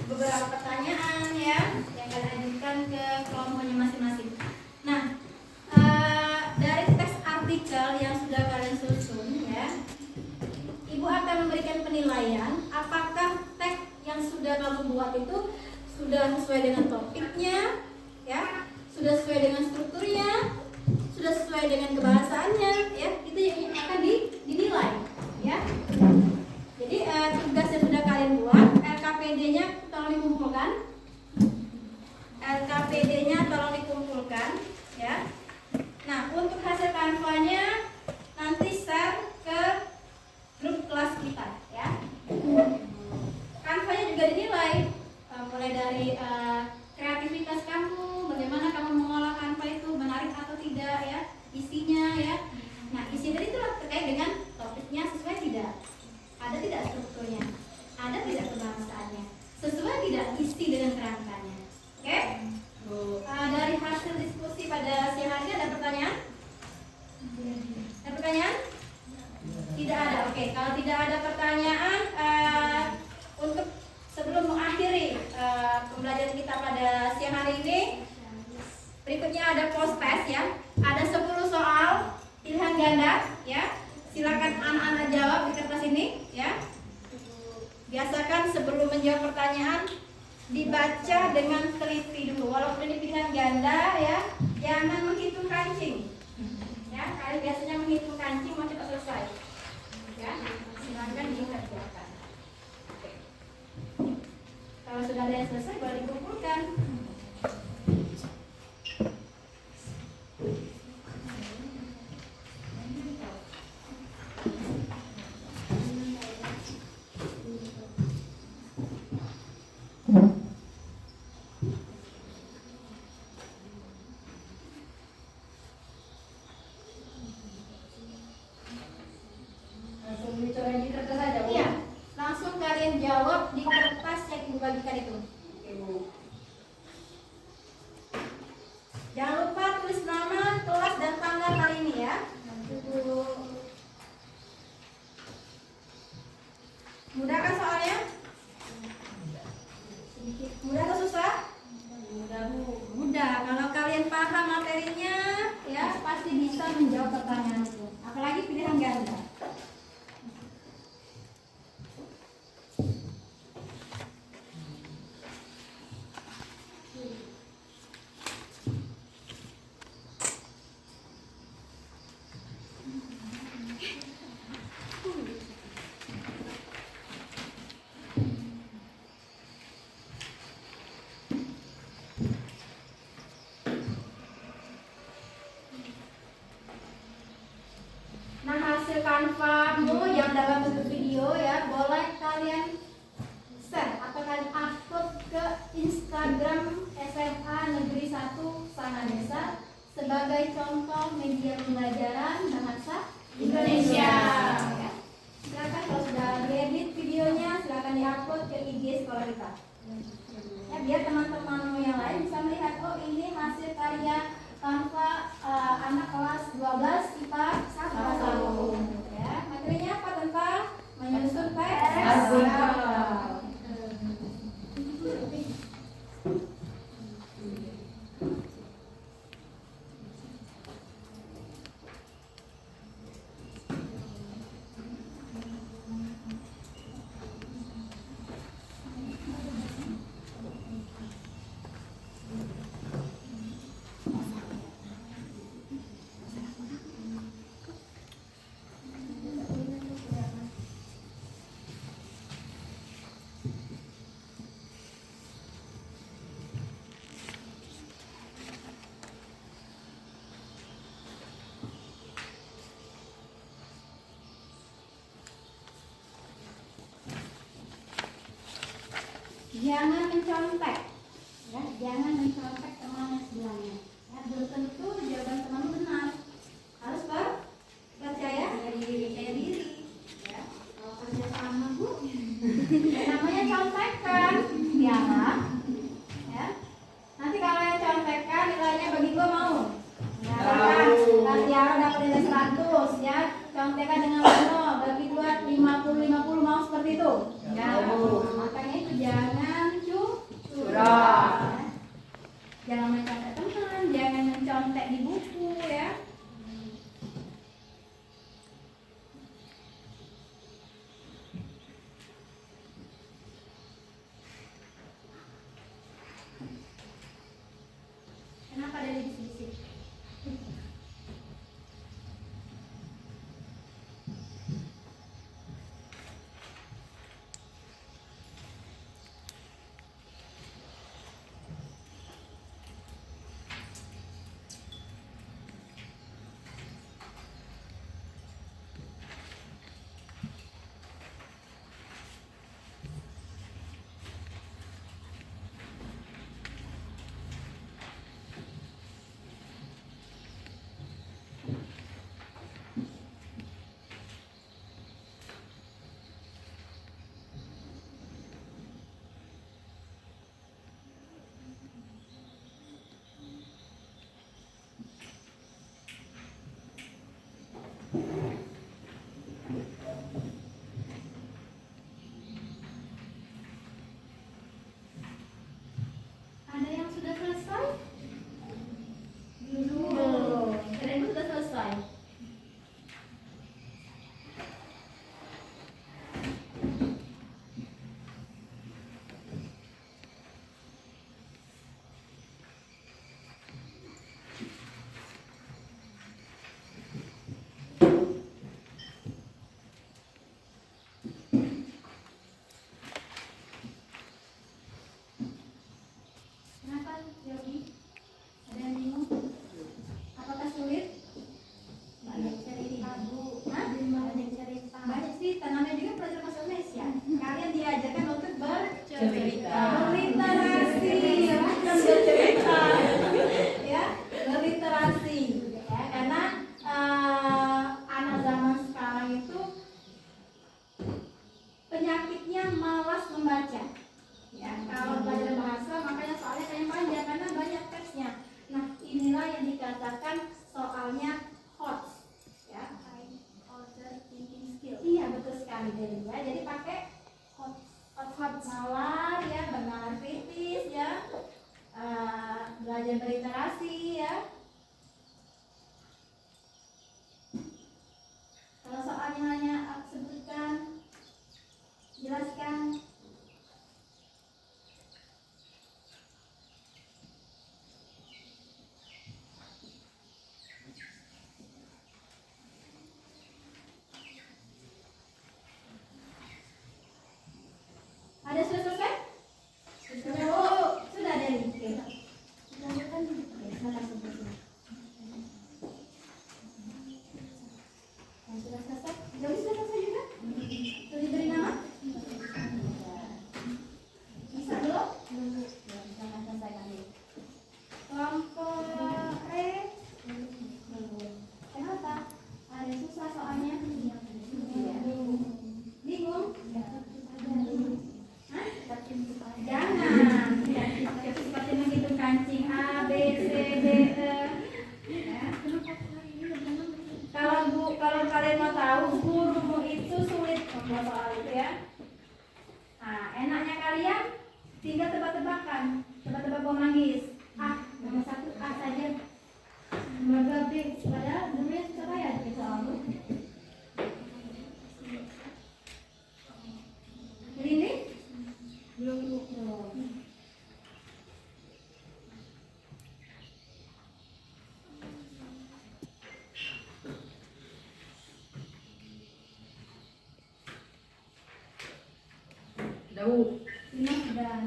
beberapa pertanyaan ya yang kalian ajukan ke kelompoknya masing-masing. Nah, dari teks artikel yang sudah kalian susun ya, Ibu akan memberikan penilaian apakah teks yang sudah kamu buat itu sudah sesuai dengan topiknya, ya, sudah sesuai dengan strukturnya, sudah sesuai dengan kebahasaannya, ya, itu yang akan dinilai, ya. Jadi tugas yang sudah kalian buat, LKPD-nya tolong dikumpulkan, ya. Nah, untuk hasil kanvanya nanti share ke grup kelas kita, ya. Kanvanya juga dinilai. Mulai dari kreativitas kamu, bagaimana kamu mengolah kanva itu, menarik atau tidak ya, isinya ya. Nah, isi tadi itu terkait dengan topiknya sesuai tidak, ada tidak strukturnya, ada tidak kebahasaannya, sesuai tidak isi dengan kerangkanya. Oke? Dari hasil diskusi pada siang hari ini ada pertanyaan? Ada pertanyaan? Tidak ada. Oke, kalau tidak ada pertanyaan, untuk sebelum mengakhiri pembelajaran kita pada siang hari ini, berikutnya ada post test ya. Ada 10 soal pilihan ganda ya. Silakan anak-anak jawab di kertas ini ya. Biasakan sebelum menjawab pertanyaan dibaca dengan teliti dulu. Walaupun ini pilihan ganda ya, jangan menghitung kancing. Ya, kalian biasanya menghitung kancing mau cepat selesai. Ya, silakan dikerjakan. Kalau sudah ada yang selesai, boleh dikumpulkan. bagikan itu. Ibu. Jangan lupa tulis nama, kelas, dan tanggal kali ini ya. Mudah kan soalnya? Mudah atau susah? Mudah Bu. Mudah. Kalau kalian paham materinya, ya pasti bisa menjawab pertanyaan itu. Apalagi pilihan ganda. Nah, hasil kanvamu yang dalam bentuk video ya, boleh kalian share atau kalian upload ke Instagram SMA Negeri 1 Sanadesa sebagai contoh media pembelajaran bahasa Indonesia. Ya. Silakan kalau sudah diedit videonya, silakan diupload ke IG sekolah kita. Ya, biar teman-teman yang lain bisa melihat, oh ini hasil karya tanpa anak kelas 12 IPA 1. Ya, materinya apa tentang menyusun teks artikel. Jangan mencontek, ya, jangan mencontek teman yang sebelahnya. Ya, belum tentu jawaban teman benar. Harus percaya diri. Ya, kalau kerja sama Bu, namanya contekan, ya. Ya, nanti kalau yang contekan nilainya bagi gua mau. Ya, kan Tiara dapat nilai 100, ya. Contekan dengan Lino bagi 2 50 mau seperti itu. Ya, makanya itu jangan curang. Jangan mencontek teman, jangan mencontek di buku ya. Kenapa ada di bisik-bisik? Ada yang sudah selesai? Belum. Kalian sudah selesai. Kenapa Yogi? Ada yang bingung? Apakah sulit? Banyak cerita Bu. Hah? Banyak cerita. Banyak cerita. Namanya juga pelajar bahasa Indonesia. Kalian diajarkan untuk bercerita. Berliterasi, bukan bercerita. Ya, berliterasi. Ya, karena anak zaman sekarang itu penyakitnya malas membaca. Ya, kalau belajar bahasa makanya soalnya kayak panjang karena banyak teksnya. Nah, inilah yang dikatakan soalnya hot. Ya, Order thinking skill. iya betul sekali Dewi ya. Jadi pakai hot, hot nalar ya, bernalar kritis ya, belajar berliterasi ya. Kalau soalnya hanya sebutkan, jelaskan. Ada sudah selesai? Sudah Bu? Sudah Dewi? Oke. Lanjutkan. Oke, silakan sebelah sini. Yang sudah selesai? Dewi sudah selesai juga? Sudah diberi nama? Bisa belum? Belum. Jangan selesaikan dulu. Kelompok E? Belum. Kenapa? Ada yang susah soalnya? Bingung? Hah? Jangan. Seperti menghitung kancing A, B, C, D, E. Ya. Kalau kalian mau tahu gurumu itu sulit membuat soal itu ya. Nah, enaknya kalian tinggal tebak-tebakan, tebak-tebak bom manggis. A, nomor 1 A saja. Nomor 2 B, padahal dulunya susah banget di soal itu. Ini? Belum. Sudah Bu. Ini sudah.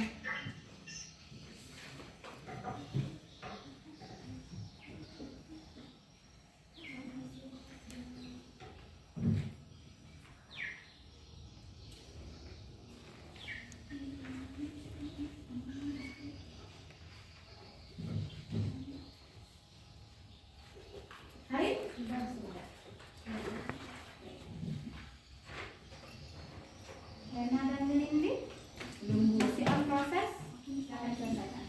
Hari? Sudah. Rena dan Lindi masih on proses, akan selesaikan.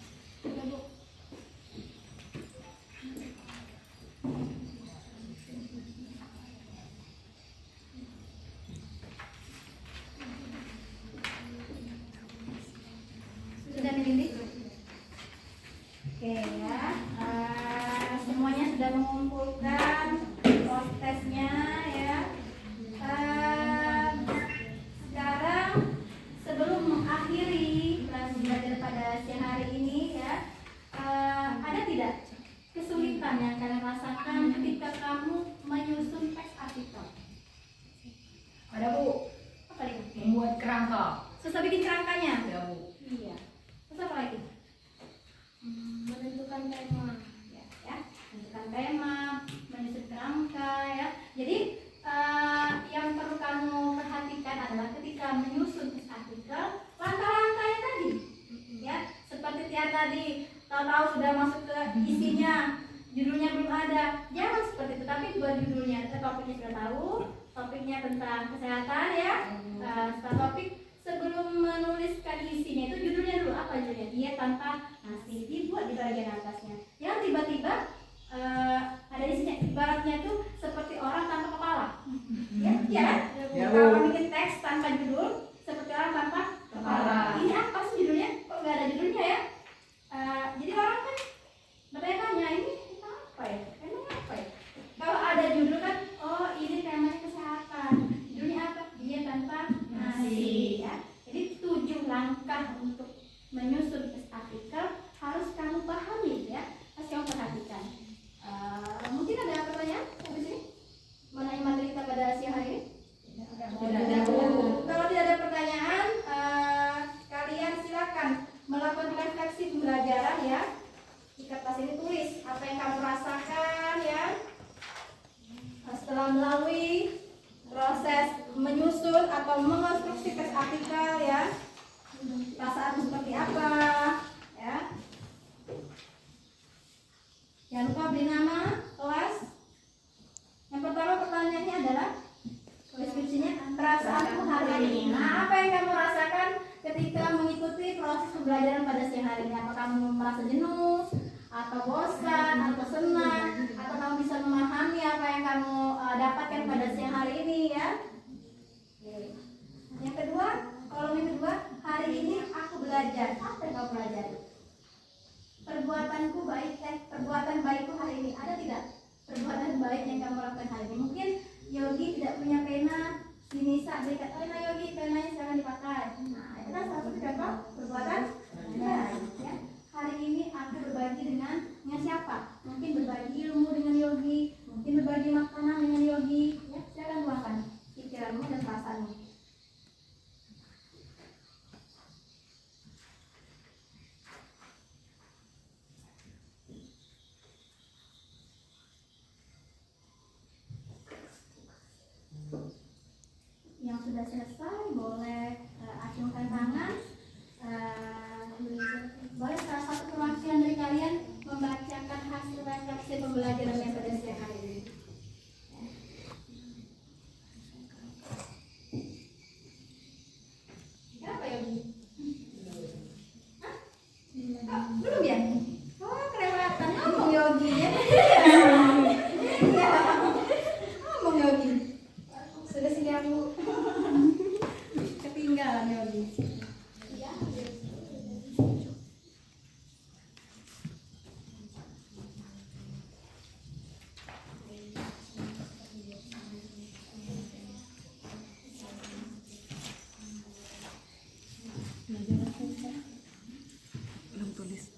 Sudah Lindi? Oke ya, semuanya sudah mengumpulkan proses-tesnya ya. Sekarang sebelum mengakhiri kelas belajar pada siang hari ini ya, ada tidak kesulitan yang kalian rasakan ketika kamu menyusun teks artikel? Ada Bu. Apa lagi? Membuat kerangka. Susah bikin kerangkanya? Ya Bu. Iya. Terus apa lagi? Menentukan tema. Ya, menentukan tema, menyusun kerangka ya. Jadi yang perlu kamu perhatikan adalah ketika menyusun teks artikel, langkah-langkahnya tadi. Ya, seperti Tiar tadi, tahu-tahu sudah masuk ke isinya, judulnya belum ada. Jangan seperti itu, tapi buat judulnya, topiknya sudah tahu, topiknya tentang kesehatan ya. Setelah topik, sebelum menuliskan isinya itu judulnya dulu, apa judulnya? Diet tanpa nasi, dibuat di bagian atasnya. Jangan tiba-tiba ada isinya, ibaratnya tuh seperti orang tanpa kepala. Ya, iya kan? Ya, Bu. Kalau bikin teks tanpa judul, seperti orang tanpa kepala. Kepala. Ini apa sih judulnya? Kok nggak ada judulnya ya? Jadi orang kan bertanya-tanya, ini apa ya? Emang apa ya? Kalau ada judul kan, oh ini temanya kesehatan. Judulnya apa? Diet tanpa nasi. Ya. Jadi 7 langkah untuk menyusun teks artikel harus kamu pahami ya. Harus kamu perhatikan. Mungkin ada pertanyaan sampai sini mengenai materi kita pada siang hari ini? Tidak ada Bu. Kalau tidak ada pertanyaan, kalian silakan melakukan refleksi pembelajaran ya. Di kertas ini tulis apa yang kamu rasakan ya. Setelah melalui proses menyusun atau mengonstruksi teks artikel ya, perasaan seperti apa ya. Jangan lupa beri nama kelas. Yang pertama pertanyaannya adalah deskripsinya perasaanku hari ini. Nah, apa yang kamu rasakan ketika mengikuti proses pembelajaran pada siang hari ini? Apa kamu merasa jenuh, atau bosan, atau senang, atau kamu bisa memahami apa yang kamu dapatkan pada siang hari ini ya? Oke. Yang kedua, kolom yang kedua, hari ini aku belajar. Apa yang kamu pelajari? Perbuatanku baik, perbuatan baikku hari ini ada tidak? Perbuatan baik yang kamu lakukan hari ini. Mungkin Yogi tidak punya pena, si Nisa berikan, oh nah Yogi penanya jangan dipakai. Nah itu kan salah satu contoh perbuatan baik ya. Hari ini aku berbagi dengan siapa? Mungkin berbagi ilmu dengan Yogi, mungkin berbagi makanan dengan Yogi ya. Silakan luangkan pikiranmu dan perasaanmu. Yang sudah selesai boleh acungkan tangan. Boleh salah satu perwakilan dari kalian membacakan hasil refleksi pembelajaran yang pada siang hari ini. Kenapa ya, Bu? Hah? Belum ya? Oh, kelewatan ngomong Yogi ya. Iya. Ngomong Yogi. Sudah siap, Bu. Ketinggalan Yogi. Belum tulis.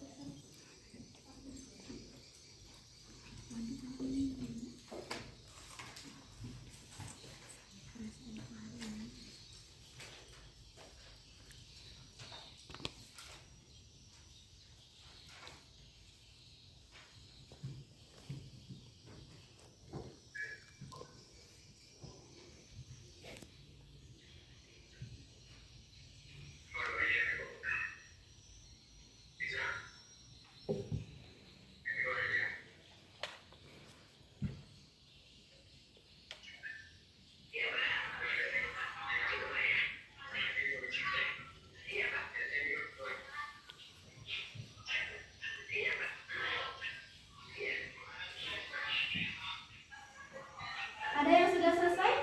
Ada yang sudah selesai?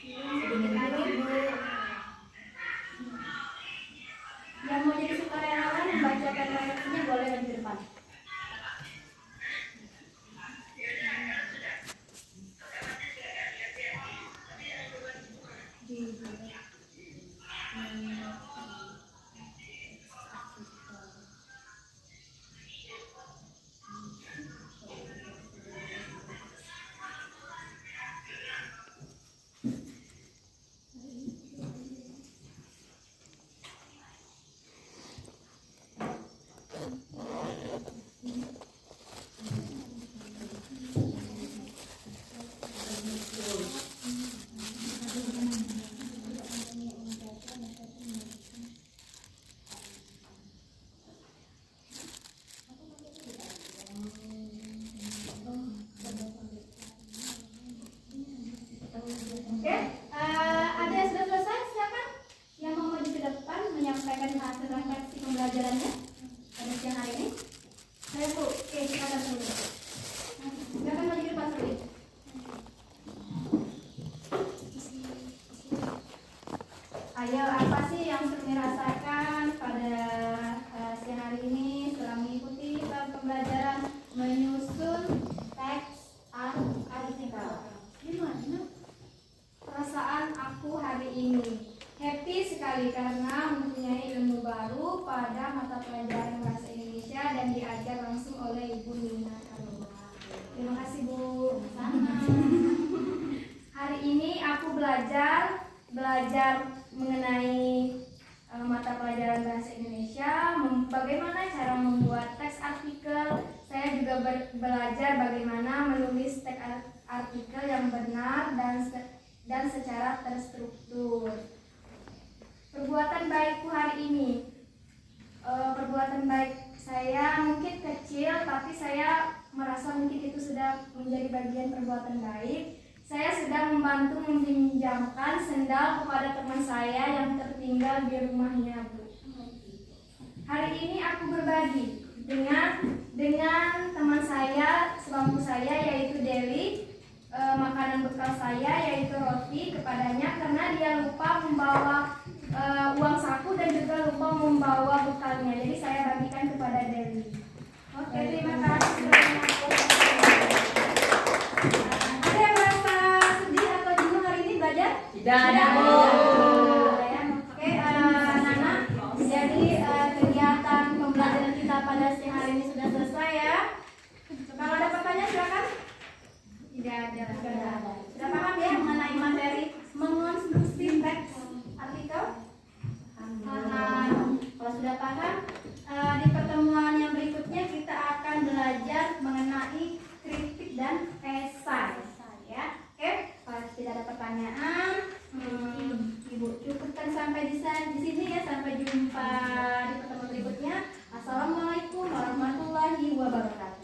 Sedikit lagi, Bu. Yang mau jadi sukarelawan membacakan refleksinya boleh di depan. Oke, ada yang sudah selesai? Silakan yang mau maju ke depan menyampaikan hasil refleksi pembelajarannya pada siang hari ini. Saya Bu, oke silakan dulu. Silakan maju ke depan dulu. Ayo, apa sih yang Sumi rasakan pada siang hari ini setelah mengikuti pembelajaran menyusun teks artikel? Gimana? Perasaan aku hari ini happy sekali karena mempunyai ilmu baru pada mata pelajaran bahasa Indonesia dan diajar langsung oleh Ibu Nina Karoma. Terima kasih Bu. Sama. Hari ini aku belajar mengenai mata pelajaran bahasa Indonesia, bagaimana cara membuat teks artikel. Saya juga belajar bagaimana menulis teks artikel yang benar dan secara terstruktur. Perbuatan baikku hari ini, perbuatan baik saya mungkin kecil, tapi saya merasa mungkin itu sudah menjadi bagian perbuatan baik. Saya sedang membantu meminjamkan sendal kepada teman saya yang tertinggal di rumahnya, Bu. Hari ini aku berbagi dengan teman saya sebangku saya yaitu Deli, makanan bekal saya yaitu roti kepadanya karena dia lupa membawa uang saku dan juga lupa membawa bekalnya. Jadi saya bagikan kepada Deli. Oke, terima kasih. Ada yang merasa sedih atau jenuh hari ini belajar? Tidak ada. Oke, Nana. Jadi kegiatan pembelajaran kita pada siang hari ini sudah selesai ya. Kalau ada pertanyaan silakan. Tidak ada. Sudah paham ya mengenai materi mengonstruksi teks artikel? Paham. Kalau sudah paham, di pertemuan yang berikutnya kita akan belajar mengenai kritik dan esai. Ya, oke. Kalau tidak ada pertanyaan, Ibu cukupkan sampai di sini ya. Sampai jumpa di pertemuan berikutnya. Assalamualaikum warahmatullahi wabarakatuh.